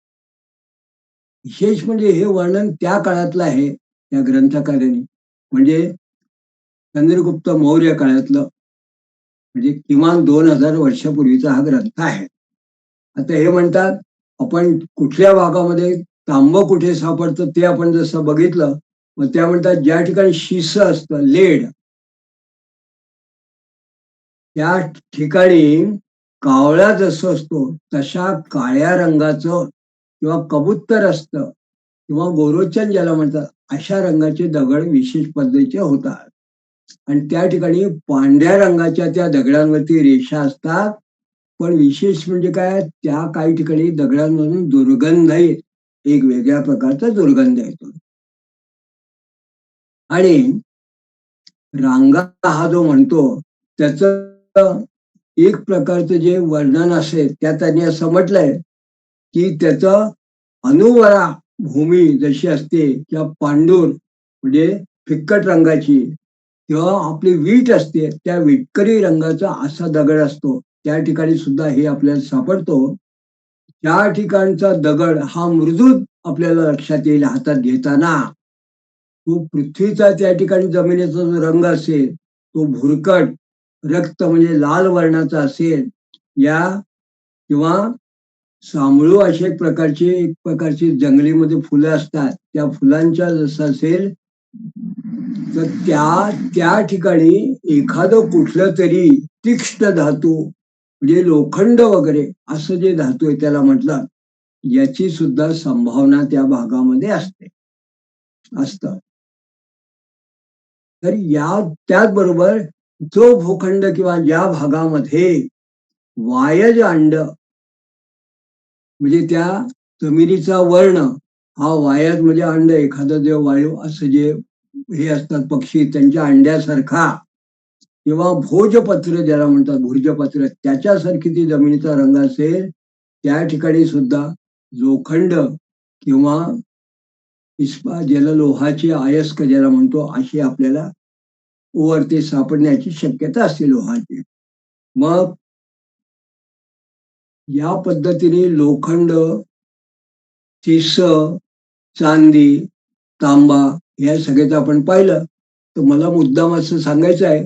विशेष म्हणजे हे वर्णन त्या काळातलं आहे या ग्रंथकारांनी म्हणजे चंद्रगुप्त मौर्य काळातलं म्हणजे किमान 2000 वर्षापूर्वीचा हा ग्रंथ आहे. आता हे म्हणतात आपण कुठल्या भागामध्ये तांब कुठे सापडतं ते आपण जसं बघितलं मग त्या म्हणतात ज्या ठिकाणी शिस असतं लेड त्या ठिकाणी कावळा जसं असतो तशा काळ्या रंगाचं किंवा कबूतर असतं किंवा गोरोचन ज्याला म्हणतात अशा रंगाचे दगड विशेष पद्धतीचे होतात. आणि त्या ठिकाणी पांढऱ्या रंगाच्या त्या दगडांवरती रेषा असतात. पण विशेष म्हणजे काय, त्या काही ठिकाणी दगडांमधून दुर्गंध येतो, एक वेगळ्या प्रकारचा दुर्गंध येतो. आणि रांगा हा जो म्हणतो त्याचं एक प्रकारचं जे वर्णन असेल त्यात त्यांनी असं म्हटलंय की त्याचं अनुवरा भूमी जशी असते किंवा पांडूर म्हणजे फिक्कट रंगाची किंवा आपली वीट असते त्या विटकरी रंगाचा असा दगड असतो, त्या ठिकाणी सुद्धा हे आपल्याला सापडतो. त्या ठिकाणचा दगड हा मृदू आपल्याला लक्षात येईल हातात घेताना. तो पृथ्वीचा त्या ठिकाणी जमिनीचा जो रंग असेल तो भुरकट रक्त म्हणजे लाल वर्णाचा असेल, या किंवा सामळू अशी एक प्रकारची जंगलीमध्ये फुलं असतात त्या फुलांच्या जसं असेल, तर त्या त्या ठिकाणी एखादं कुठलं तरी तीक्ष्ण धातू म्हणजे लोखंड वगैरे असं जे धातू आहे त्याला म्हटलं, याची सुद्धा संभावना त्या भागामध्ये असत. तर त्याचबरोबर जो भूखंड किंवा ज्या भागामध्ये वायज अंड म्हणजे त्या जमिनीचा वर्ण हा वायज म्हणजे अंड, एखादं जे वायू असं जे हे असतात पक्षी त्यांच्या अंड्यासारखा किंवा भोजपत्र ज्याला म्हणतात भुर्जपत्र त्याच्यासारखी ती जमिनीचा रंग असेल, त्या ठिकाणी सुद्धा लोखंड किंवा इस्पात ज्याला लोहाची अयस्क ज्याला म्हणतो अशी आपल्याला वरती सापडण्याची शक्यता असते लोहाची. मग या पद्धतीने लोखंड, शिस, चांदी, तांबा या सगळ्याचं आपण पाहिलं. तर मला मुद्दाम असं सांगायचं आहे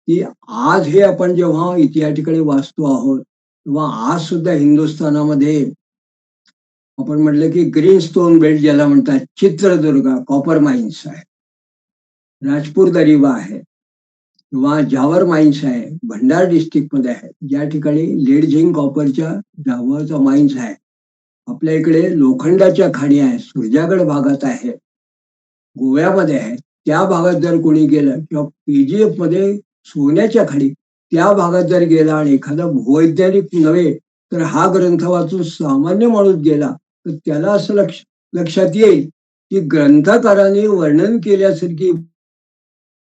की आज हे आपण जेव्हा या ठिकाणी वाचतो आहोत तेव्हा आज सुद्धा हिंदुस्थानामध्ये आपण म्हटलं की ग्रीन स्टोन बेल्ट ज्याला म्हणतात, चित्रदुर्गा कॉपर माइन्स आहे, राजपूर दरिबा आहे किंवा जावर माइन्स आहे, भंडार डिस्ट्रिक्ट मध्ये आहे, ज्या ठिकाणी लेड झिंक कॉपरच्या जावरचा माइन्स आहे. आपल्या इकडे लोखंडाच्या खाणी आहे, सुरजागड भागात आहे, गोव्यामध्ये आहे. त्या भागात जर कोणी गेलं किंवा पीजीएफ मध्ये सोन्याच्या खाणी त्या भागात जर गेला आणि एखादा भूवैज्ञानिक नव्हे तर हा ग्रंथ वाचून सामान्य माणूस गेला तर त्याला असं लक्षात येईल की ग्रंथकाराने वर्णन केल्यासारखी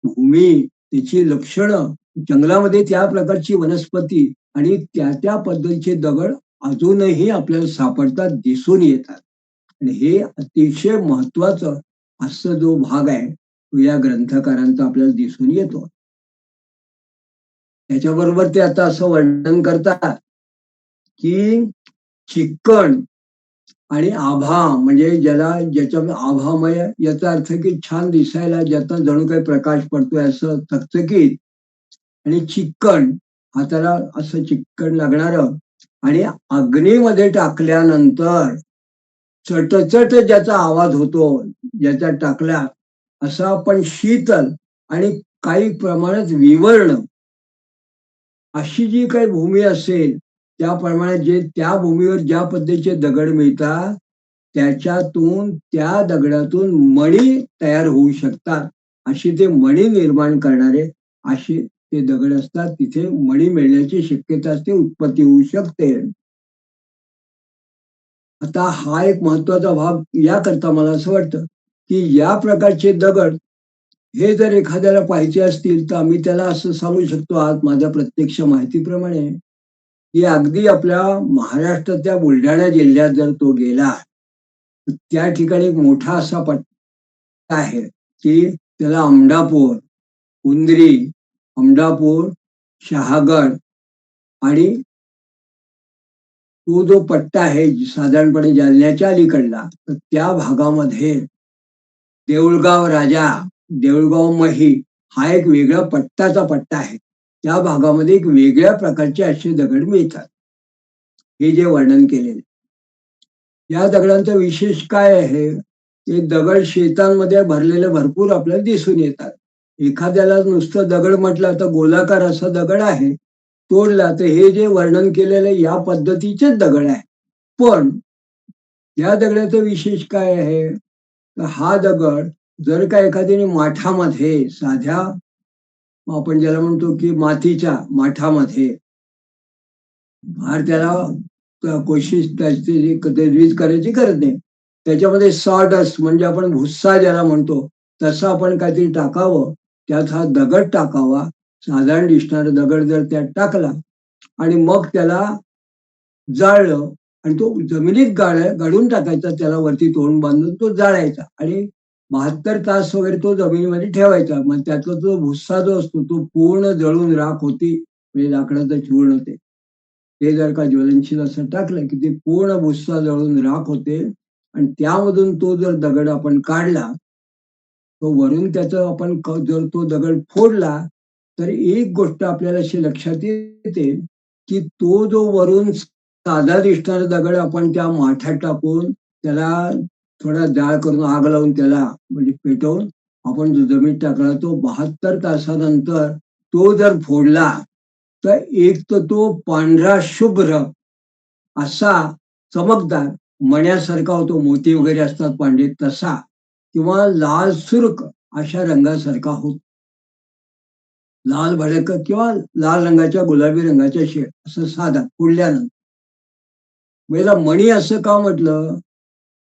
भूमी, त्याची लक्षणं, जंगलामध्ये त्या प्रकारची वनस्पती आणि त्या पद्धतीचे दगड अजूनही आपल्याला सापडतात, दिसून येतात. आणि हे अतिशय महत्वाचं असं जो भाग आहे तो या ग्रंथकारांचा आपल्याला दिसून येतो. त्याच्याबरोबर ते आता असं वर्णन करतात की चिक्कण आणि आभा म्हणजे ज्याच्या आभामय याचा अर्थ की छान दिसायला ज्याचा जणू काही प्रकाश पडतोय असं चकचकीत, आणि चिक्कण हाताला असं चिक्कण लागणार, आणि अग्नीमध्ये टाकल्यानंतर चटचट ज्याचा आवाज होतो ज्याच्या टाकल्या, असा पण शीतल आणि काही प्रमाणात विवर्ण अशी जी काही भूमी असेल त्याप्रमाणे जे त्या भूमीवर ज्या पद्धतीचे दगड मिळतात त्याच्यातून त्या दगडातून मणी तयार होऊ शकतात. अशी ते मणी निर्माण करणारे असे ते दगड असतात, तिथे मणी मिळण्याची शक्यता असते, उत्पत्ती होऊ शकते. आता हा एक महत्वाचा भाग याकरता मला असं वाटतं की या प्रकारचे दगड हे जर एखाद्याला पाहिजे असतील तर आम्ही त्याला असं सांगू शकतो आज माझ्या प्रत्यक्ष माहितीप्रमाणे की अगदी आपल्या महाराष्ट्राच्या बुलढाणा जिल्ह्यात जर तो गेला तर त्या ठिकाणी एक मोठा असा पट्टा आहे की त्याला अमडापूर, उंदरी, अमडापूर, शहागड, आणि तो जो पट्टा आहे साधारणपणे जालन्याच्या अलीकडला तर त्या भागामध्ये देऊळगाव राजा, देऊळगाव मही हा एक वेगळा पट्टाचा पट्टा आहे. त्या भागामध्ये एक वेगळ्या प्रकारचे असे दगड मिळतात, हे जे वर्णन केलेले. या दगडांचं विशेष काय आहे, ते दगड शेतांमध्ये भरलेले भरपूर आपल्याला दिसून येतात. एखाद्याला नुसतं दगड म्हटलं तर गोलाकार असा दगड आहे, तोडला तर हे जे वर्णन केलेलं आहे या पद्धतीचेच दगड आहे. पण या दगडाचं विशेष काय आहे, तर हा दगड जर का एखाद्याने माठामध्ये साध्या आपण ज्याला म्हणतो की मातीच्या माठामध्ये फार त्याला कोशिश त्याची रीत करायची गरज नाही. त्याच्यामध्ये सॉडस्ट म्हणजे आपण भुस्सा ज्याला म्हणतो तसं आपण काहीतरी टाकावं, त्यात हा दगड टाकावा, साधारण दिसणारा दगड जर त्यात टाकला आणि मग त्याला जाळलं आणि तो जमिनीत गाडून टाकायचा, त्याला वरती तोंड बांधून तो जाळायचा आणि 72 तास वगैरे तो जमिनीमध्ये ठेवायचा. मग त्यातला जो भुस्सा जो असतो तो पूर्ण जळून राख होती, म्हणजे लाकडाचं चूर्ण ते. ते जर का ज्वलनशील असं टाकलं की ते पूर्ण भुस्सा जळून राख होते आणि त्यामधून तो जर दगड आपण काढला, तो वरून त्याचं आपण जर तो दगड फोडला, तर एक गोष्ट आपल्याला अशी लक्षात येते की तो जो वरून साधा दिसणारा दगड आपण त्या माठात टाकून त्याला थोडा जाळ करून आग लावून त्याला म्हणजे पेटवून आपण जो जमिनीत टाकला, तो 72 तासानंतर तो जर फोडला तर एक तर तो पांढरा शुभ्र असा चमकदार मण्यासारखा होतो, मोती वगैरे असतात पांढरे तसा, किंवा लाल सुर्ख अशा रंगासारखा होतो. लाल भडक किंवा लाल रंगाच्या गुलाबी रंगाच्या शेड असं साधा फोडल्यानंतर. वेळेला मणी असं का म्हटलं,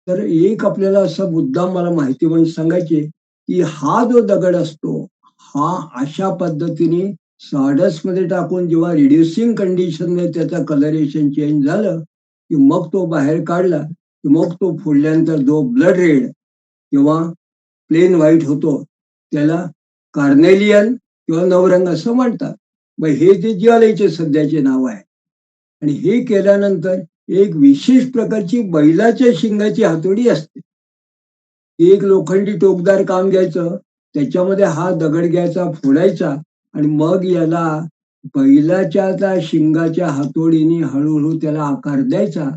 तर एक आपल्याला असा मुद्दाम मला माहिती म्हणून सांगायची की हा जो दगड असतो हा अशा पद्धतीने सॉडस्ट मध्ये टाकून जेव्हा रिड्युसिंग कंडिशन मध्ये त्याचा कलरेशन चेंज झालं की मग तो बाहेर काढला की मग तो फोडल्यानंतर जो ब्लड रेड किंवा प्लेन व्हाईट होतो त्याला कार्नेलियन किंवा नवरंग असं म्हणतात. मग हे जे जिऑलॉजीचे सध्याचे नाव आहे. आणि हे केल्यानंतर एक विशेष प्रकारची बैलाच्या शिंगाची हातोडी असते. एक लोखंडी टोकदार काम घ्यायचं, त्याच्यामध्ये हा दगड घ्यायचा, फोडायचा आणि मग याला बैलाच्या त्या शिंगाच्या हातोडीने हळूहळू त्याला आकार द्यायचा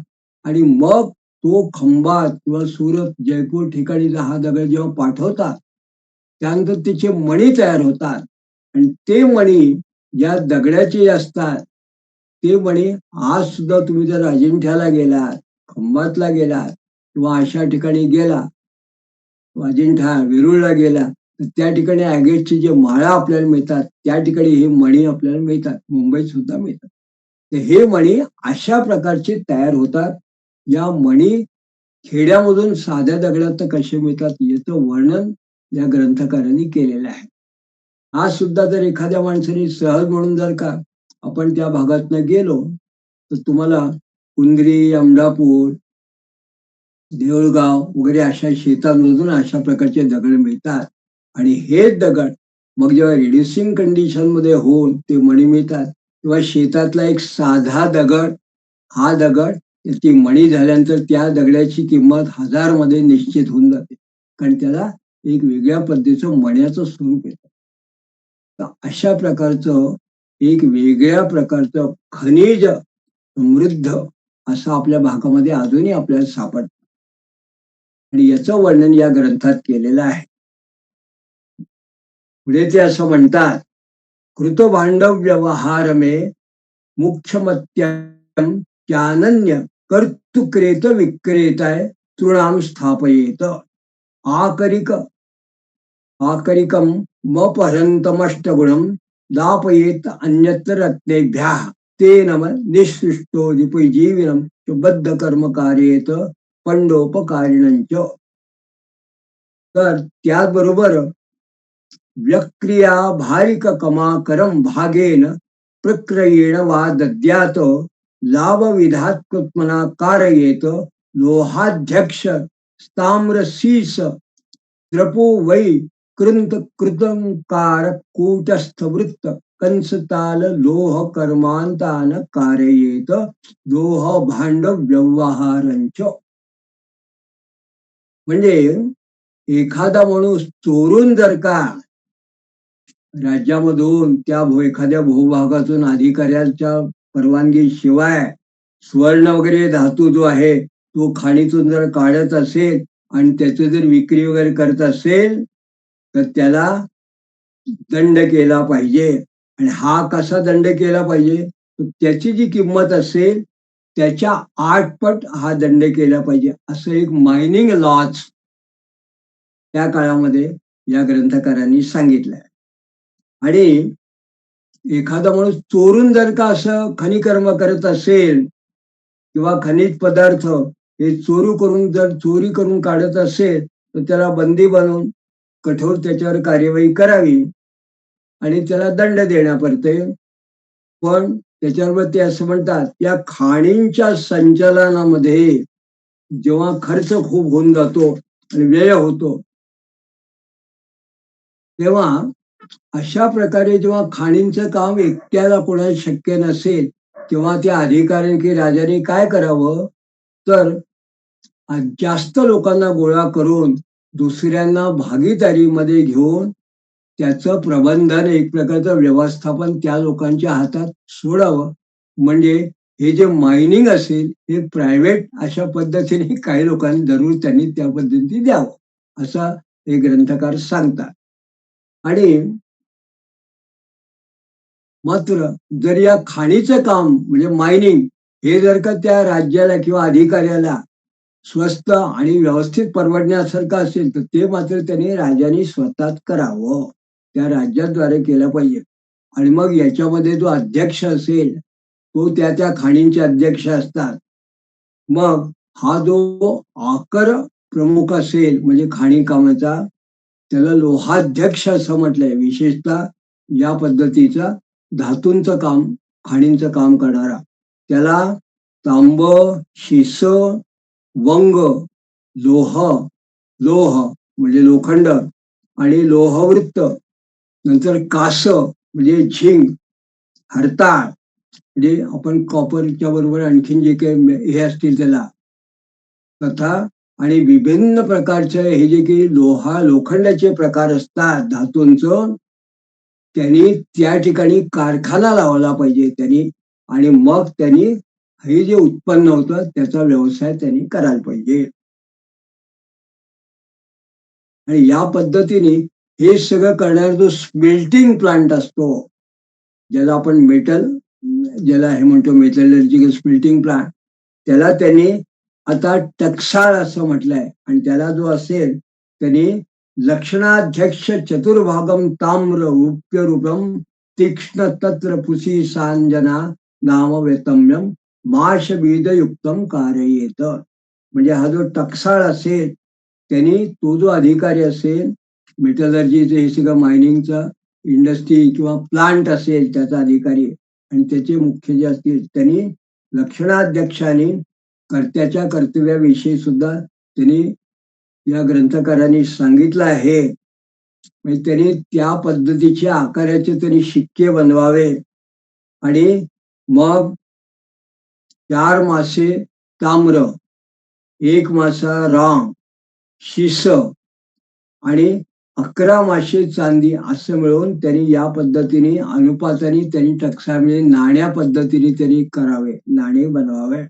आणि मग तो खंभात किंवा सुरत, जयपूर ठिकाणी हा दगड जेव्हा पाठवतात, त्यानंतर त्याचे मणी तयार होतात आणि ते मणी या दगडाचे असतात. ते मणी आज सुद्धा तुम्ही जर अजिंठ्याला गेलात, खंभातला गेलात किंवा अशा ठिकाणी गेला, अजिंठा, वेरूळला गेला, तर त्या ठिकाणी ॲगेटचे जे माळा आपल्याला मिळतात, त्या ठिकाणी हे मणी आपल्याला मिळतात. मुंबईत सुद्धा मिळतात. तर हे मणी अशा प्रकारचे तयार होतात. या मणी खेड्यामधून साध्या दगडात कसे मिळतात याचं वर्णन या ग्रंथकारांनी केलेलं आहे. आज सुद्धा जर एखाद्या माणसाने सहज म्हणून जर का आपण त्या भागातनं गेलो, तर तुम्हाला कुंद्री, अमडापूर, देऊळगाव वगैरे अशा शेतांमधून अशा प्रकारचे दगड मिळतात आणि हे दगड मग जेव्हा रिड्युसिंग कंडिशन मध्ये होऊन ते मणी मिळतात तेव्हा शेतातला एक साधा दगड, हा दगड ती मणी झाल्यानंतर त्या दगडाची किंमत 1000 मध्ये निश्चित होऊन जाते, कारण त्याला एक वेगळ्या पद्धतीचं मण्याचं स्वरूप येतं. तर अशा प्रकारचं एक वेगळ्या प्रकारचं खनिज समृद्ध असं आपल्या भागामध्ये अजूनही आपल्याला सापडतं आणि याचं वर्णन या ग्रंथात केलेलं आहे. पुढे ते असं म्हणतात, कृतभांडव व्यवहारमे मुख्यमत्यम त्यानन्य कर्तुक्रेत विक्रेताय तृणाम स्थापयेत आकरिक आकरिकम मपहरन्तमष्टगुणम दापयेत अन्यत्र रत्नेभ्यः तेन निःसृष्टो दिपजीविनम बद्ध कर्म कार्येत पंडोपकारिणंच. तर त्याचबरोबर व्यक्रिया भारिक कमाकरम भागेन प्रक्रयेण वा दद्यात लाभ विधात्मना कारयेत लोहाध्यक्ष ताम्रशीस द्रपो वै कृंत कृतंकार कूटस्थ वृत्त कंसताल लोह कर्मांतान कारयेत लोह भांड व्यवहारांच. म्हणजे एखादा माणूस चोरून जर का राज्यामधून त्या एखाद्या भूभागातून अधिकाऱ्याच्या परवानगी शिवाय स्वर्ण वगैरे धातू जो आहे तो खाणीतून जर काढत असेल आणि त्याची जर विक्री वगैरे करत असेल तर त्याला दंड केला पाहिजे आणि हा कसा दंड केला पाहिजे, तर त्याची जी किंमत असेल त्याच्या 8 पट हा दंड केला पाहिजे, असं एक मायनिंग लॉज त्या काळामध्ये या ग्रंथकारांनी सांगितलंय. आणि एखादा माणूस चोरून जर का असं खनिकर्म करत असेल किंवा खनिज पदार्थ हे चोरी करून काढत असेल, तर त्याला बंदी बनवून कठोर त्याच्यावर कार्यवाही करावी आणि त्याला दंड देण्यापडते. पण त्याच्यावर ते असं म्हणतात, या खाणींच्या संचालनामध्ये जेव्हा खर्च खूप होऊन जातो आणि व्यय होतो, तेव्हा अशा प्रकारे जेव्हा खाणींचं काम एकट्याला कोणाला शक्य नसेल, तेव्हा त्या अधिकारी की राजाने काय करावं, तर जास्त लोकांना गोळा करून दुसऱ्यांना भागीदारीमध्ये घेऊन त्याचं प्रबंधन, एक प्रकारचं व्यवस्थापन त्या लोकांच्या हातात सोडावं. म्हणजे हे जे मायनिंग असेल हे प्रायव्हेट अशा पद्धतीने काही लोकांनी जरूर त्यांनी त्या पद्धतीने द्यावं, असा हे ग्रंथकार सांगतात. आणि मात्र जर या खाणीचं काम म्हणजे मायनिंग हे जर का त्या राज्याला किंवा अधिकाऱ्याला स्वस्त आणि व्यवस्थित परवडण्यासारखं असेल, तर ते मात्र त्याने राजाने स्वतःच करावं, त्या राज्याद्वारे केलं पाहिजे. आणि मग याच्यामध्ये जो अध्यक्ष असेल तो त्या खाणींचे अध्यक्ष असतात. मग हा जो आकर प्रमुख असेल म्हणजे खाणी कामाचा, त्याला लोहाध्यक्ष असं म्हटलंय. विशेषतः या पद्धतीचा धातूंचं काम, खाणींचं काम करणारा त्याला तांब, शिस, वंग, लोह, लोह म्हणजे लोखंड आणि लोहवृत्त, नंतर कास म्हणजे झिंक, हरताळ म्हणजे आपण कॉपरच्या बरोबर आणखीन जे काही हे असतील त्याला, तथा आणि विभिन्न प्रकारचे हे जे काही लोखंडाचे प्रकार असतात धातूंचं, त्यांनी त्या ठिकाणी कारखाना लावला पाहिजे त्यांनी. आणि मग त्यांनी हे जे उत्पन्न होतं त्याचा व्यवसाय त्यांनी करायला पाहिजे. आणि या पद्धतीने हे सगळं करणारा जो स्मेल्टिंग प्लांट असतो, ज्याला आपण ज्याला हे म्हणतो मेटलर्जिकल स्मेल्टिंग प्लांट, त्याला त्यांनी आता टकसाळ असं म्हटलंय. आणि त्याला जो असेल त्यांनी लक्षणाध्यक्ष चतुर्भागम ताम्र रूप्य रूपम तीक्ष्ण तत्र पुसी सांजना नाम वेतम्यम माश बीजयुक्तम कारयेत. म्हणजे हा जो टकसाळ असेल त्यांनी, तो जो अधिकारी असेल मेटलर्जीचे हे सगळं मायनिंगचा इंडस्ट्री किंवा प्लांट असेल त्याचा अधिकारी, आणि त्याचे मुख्य जे असतील त्यांनी लक्षणाध्यक्षाने कर्त्याच्या कर्तव्याविषयी सुद्धा त्यांनी या ग्रंथकारांनी सांगितलं आहे. म्हणजे त्यांनी त्या पद्धतीच्या आकाराचे त्यांनी शिक्के बनवावे. आणि मग 4 मासे ताम्र, 1 मासा राम, शिस आणि 11 मासे चांदी असं मिळून त्यांनी या पद्धतीने अनुपाताने त्यांनी टकसाळ म्हणजे नाण्या पद्धतीने त्यांनी करावे, नाणे बनवावे.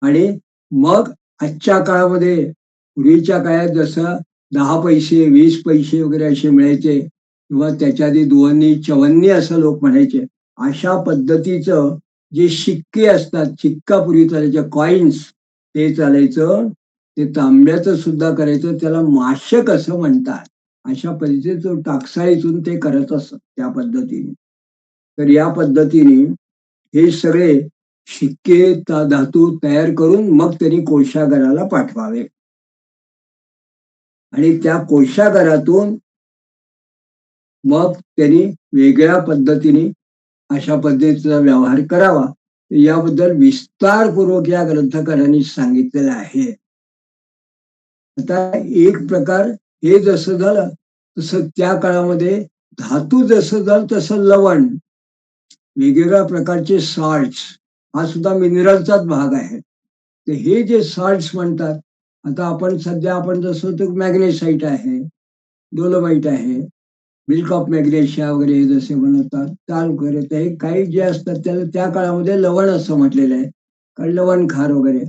आणि मग आजच्या काळामध्ये, पूर्वीच्या काळात जसं 10 पैसे 20 पैसे वगैरे असे मिळायचे किंवा त्याच्या आधी दुवन्नी चवन्नी असं लोक म्हणायचे, अशा पद्धतीचं जे शिक्के असतात, शिक्का पूर्वी चालायचे, कॉइन्स ते चालायचं. ते तांब्याचं सुद्धा करायचं, त्याला माशक असं म्हणतात. अशा पद्धतीचं टाकसाळीतून ते करत असत त्या पद्धतीने. तर या पद्धतीने हे सगळे शिक्के धातू तयार करून मग त्यांनी कोशागाराला पाठवावे. आणि त्या कोशागारातून मग त्यांनी वेगळ्या पद्धतीने अशा पद्धतीचा व्यवहार करावा. याबद्दल विस्तारपूर्वक या ग्रंथकारांनी सांगितलेलं आहे. आता एक प्रकार हे जसं झालं तसं त्या काळामध्ये धातू जसं झालं तसं लवण, वेगवेगळ्या प्रकारचे सॉल्ट्स, हा सुद्धा मिनरलचाच भाग आहे. तर हे जे सॉल्ट्स म्हणतात, आता आपण जसं तो मॅग्नेसाईट आहे, डोलोमाईट आहे, मिल्क ऑफ मॅग्नेशिया वगैरे हे जसे बनवतात, ताल वगैरे, तर हे काही जे असतात त्याला त्या काळामध्ये लवण असं म्हटलेलं आहे, कारण लवण खार वगैरे.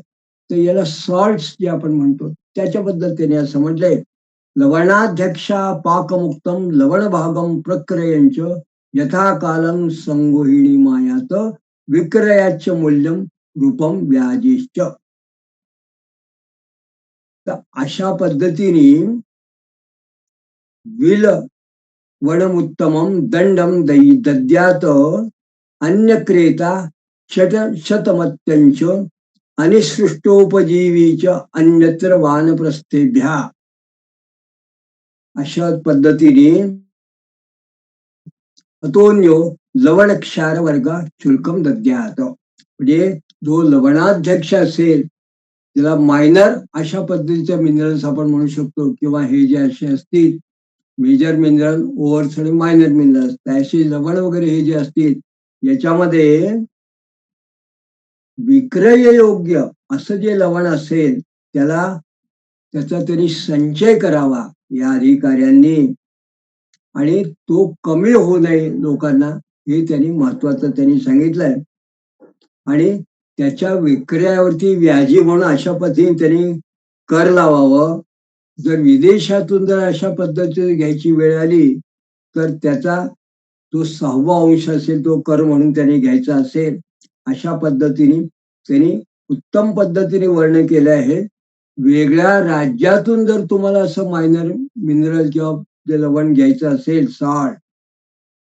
तर याला सॉल्ट्स जे आपण म्हणतो त्याच्याबद्दल त्याने असं म्हटलंय, लवणाध्यक्षा पाकमुक्तम लवण भागम प्रक्रयंच यथा कालम संगोहिणी मायात विक्रयाच मूल्यम रूपम व्याजिश्च. तर अशा पद्धतीने विल वनमुत्तमम दंडम दद्यात अन्यक्रेता शतमत्यंच अनिसृष्टोपजीवीच अन्यत्र वानप्रस्थेभ्या. अशा पद्धतीने अतोन्यो लवण क्षार वर्ग शुल्कम दद्यात. म्हणजे जो लवणाध्यक्ष असेल त्याला मायनर अशा पद्धतीचे मिनरल्स आपण म्हणू शकतो, किंवा हे जे असे असतील मेजर मिनरल, ओव्हर्स आणि मायनर मिनरल्स, त्याशी लवण वगैरे हे जे असतील याच्यामध्ये विक्रय योग्य असं जे लवण असेल त्याचा त्यांनी संचय करावा या अधिकाऱ्यांनी, आणि तो कमी होऊ नये लोकांना, हे त्यांनी महत्वाचं त्यांनी सांगितलंय. आणि त्याच्या विक्रयावरती व्याजी म्हणून अशा पद्धतीने त्यांनी कर लावावं. जर विदेशातून जर अशा पद्धतीने घ्यायची वेळ आली तर त्याचा जो 6वा अंश असेल तो कर म्हणून त्यांनी घ्यायचा असेल. अशा पद्धतीने त्यांनी उत्तम पद्धतीने वर्णन केले आहे. वेगळ्या राज्यातून जर तुम्हाला असं मायनर मिनरल किंवा जे लवण घ्यायचं असेल सॉल्ट,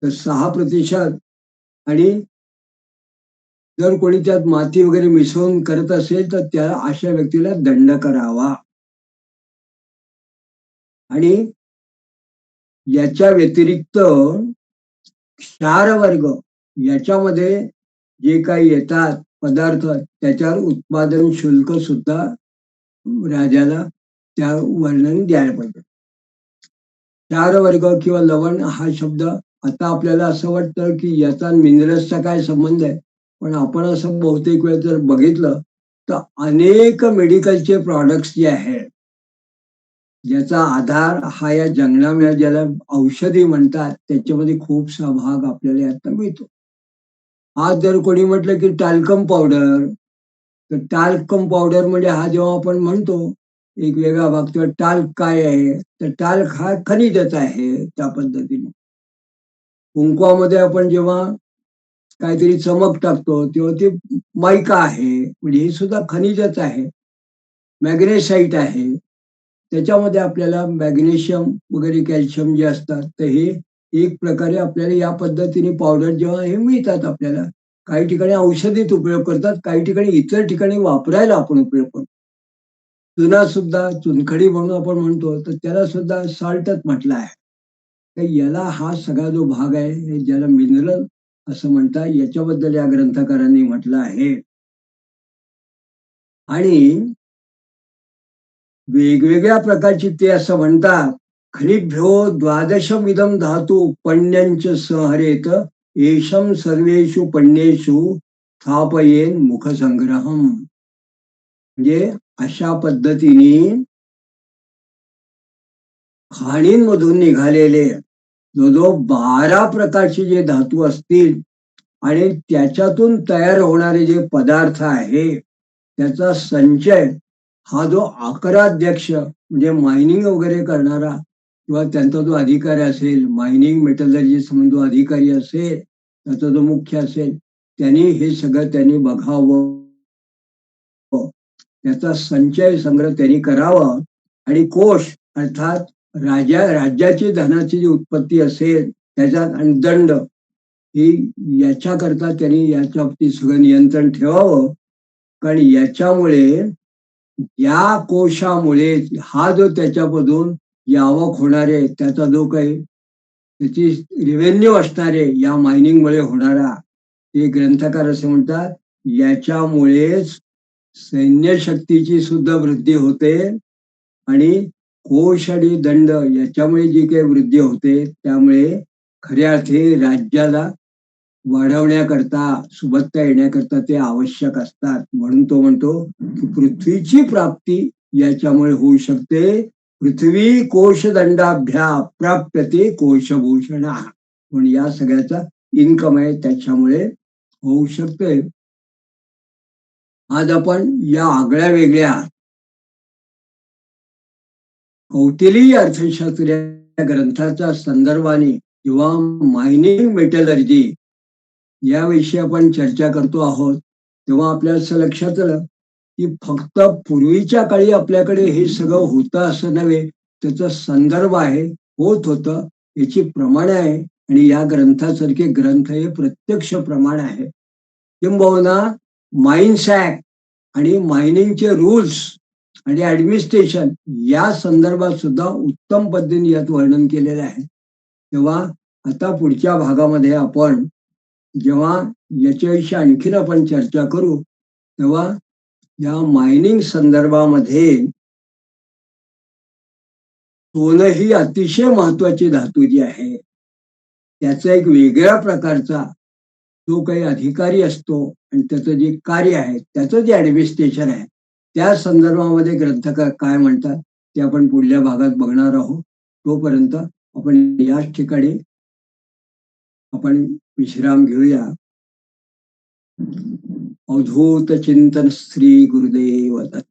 तर 6%, आणि जर कोणी त्यात माती वगैरे मिसळून करत असेल तर त्या अशा व्यक्तीला दंड करावा. आणि याच्या व्यतिरिक्त क्षार वर्ग याच्यामध्ये जे काही येतात पदार्थ त्याच्यावर उत्पादन शुल्क सुद्धा राजाला त्या वर्णन द्यायला पाहिजे. क्षार वर्ग किंवा लवण हा शब्द आता आपल्याला असं वाटतं की याचा मिनरल्सचा काय संबंध आहे, पण आपण असं बहुतेक वेळ जर बघितलं तर अनेक मेडिकलचे प्रॉडक्ट्स जे आहेत ज्याचा आधार हा या जंगलामध्ये ज्याला औषधी म्हणतात त्याच्यामध्ये खूपसा भाग आपल्याला आता मिळतो. आज जर कोणी म्हटलं की टाल्कम पावडर, तर टाल्कम पावडर म्हणजे हा जेव्हा आपण म्हणतो एक वेगळा भाग, किंवा टाल्क काय आहे, तर टाल्क हा खनिजच आहे. त्या पद्धतीने कुंकवामध्ये आपण जेव्हा काहीतरी चमक टाकतो तेव्हा ते मायका आहे, म्हणजे हे सुद्धा खनिजच आहे. मॅग्नेसाईट आहे, त्याच्यामध्ये आपल्याला मॅग्नेशियम वगैरे कॅल्शियम जे असतात, तर हे एक प्रकारे आपल्याला या पद्धतीने पावडर जेव्हा हे मिळतात आपल्याला, काही ठिकाणी औषधीत उपयोग करतात, काही ठिकाणी इतर ठिकाणी वापरायला आपण उपयोग करतो. चुना सुद्धा चुनखडी म्हणून आपण म्हणतो, तर त्याला सुद्धा सॉल्टच म्हटलं आहे. तर याला हा सगळा जो भाग आहे हे ज्याला मिनरल असं म्हणतात, याच्याबद्दल या ग्रंथकारांनी म्हटलं आहे. आणि वेगवेगळ्या प्रकारची ते असं म्हणतात, खनिभ्यो द्वादशमिदं धातू पण्यंच संहरेत येषम सर्वेषु पण्येषु स्थापयेन मुखसंग्रहम. म्हणजे अशा पद्धतीने खाणींमधून निघालेले जो 12 प्रकारचे जे धातू असतील आणि त्याच्यातून तयार होणारे जे पदार्थ आहे त्याचा संचय हा जो 11 अध्यक्ष म्हणजे मायनिंग वगैरे करणारा किंवा त्यांचा जो अधिकारी असेल, मायनिंग मेटलर्जी जो अधिकारी असेल, त्याचा जो मुख्य असेल, त्यांनी हे सगळं त्यांनी बघावं, त्याचा संचय संग्रह त्यांनी करावा. आणि कोश अर्थात राज्याची धनाची जी उत्पत्ती असेल त्याच्यात, आणि दंड ही याच्याकरता त्यांनी याच्यावरती सगळं नियंत्रण ठेवावं. कारण याच्यामुळे या कोशामुळे हा जो त्याच्यामधून आवक होणारे त्याचा जो काही त्याची रेव्हेन्यू असणारे या मायनिंगमुळे होणारा, ते ग्रंथकार असे म्हणतात, याच्यामुळेच सैन्य शक्तीची सुद्धा वृद्धी होते. आणि कोश आणि दंड याच्यामुळे जी काही वृद्धी होते त्यामुळे खऱ्या अर्थी राज्याला वाढवण्याकरता, सुबत्ता येण्याकरता ते आवश्यक असतात. म्हणून तो म्हणतो की पृथ्वीची प्राप्ती याच्यामुळे होऊ शकते. पृथ्वी कोशदंडाभ्या प्राप्यते कोशभूषण. म्हणून या सगळ्याचा इन्कम आहे त्याच्यामुळे होऊ शकते. आज आपण या आगळ्या वेगळ्या कौटिल्य अर्थशास्त्र या ग्रंथाच्या संदर्भाने किंवा मायनिंग मेटलर्जी याविषयी आपण चर्चा करतो आहोत, तेव्हा आपल्याला असं लक्षात आलं की फक्त पूर्वीच्या काळी आपल्याकडे हे सगळं होतं असं नव्हे, त्याचा संदर्भ आहे, होत होतं, याची प्रमाणे आहे आणि या ग्रंथासारखे ग्रंथ हे प्रत्यक्ष प्रमाण आहे. किंबहुना माइन्स ऍक्ट आणि मायनिंगचे रूल्स आणि ऍडमिनिस्ट्रेशन या संदर्भात सुद्धा उत्तम पद्धतीने यात वर्णन केलेलं आहे. तेव्हा आता पुढच्या भागामध्ये आपण जेव्हा याच्याविषयी आणखीन आपण चर्चा करू, तेव्हा या मायनिंग संदर्भामध्ये सोनं ही अतिशय महत्वाची धातू जी आहे, त्याचा एक वेगळ्या प्रकारचा जो काही अधिकारी असतो आणि त्याचं जे कार्य आहे, त्याचं जे ऍडमिनिस्ट्रेशन आहे, त्या संदर्भामध्ये ग्रंथकार काय म्हणतात ते आपण पुढल्या भागात बघणार आहोत. तोपर्यंत आपण याच ठिकाणी आपण विश्राम घेऊया. अवधूत चिंतन श्री गुरुदेव दत्त.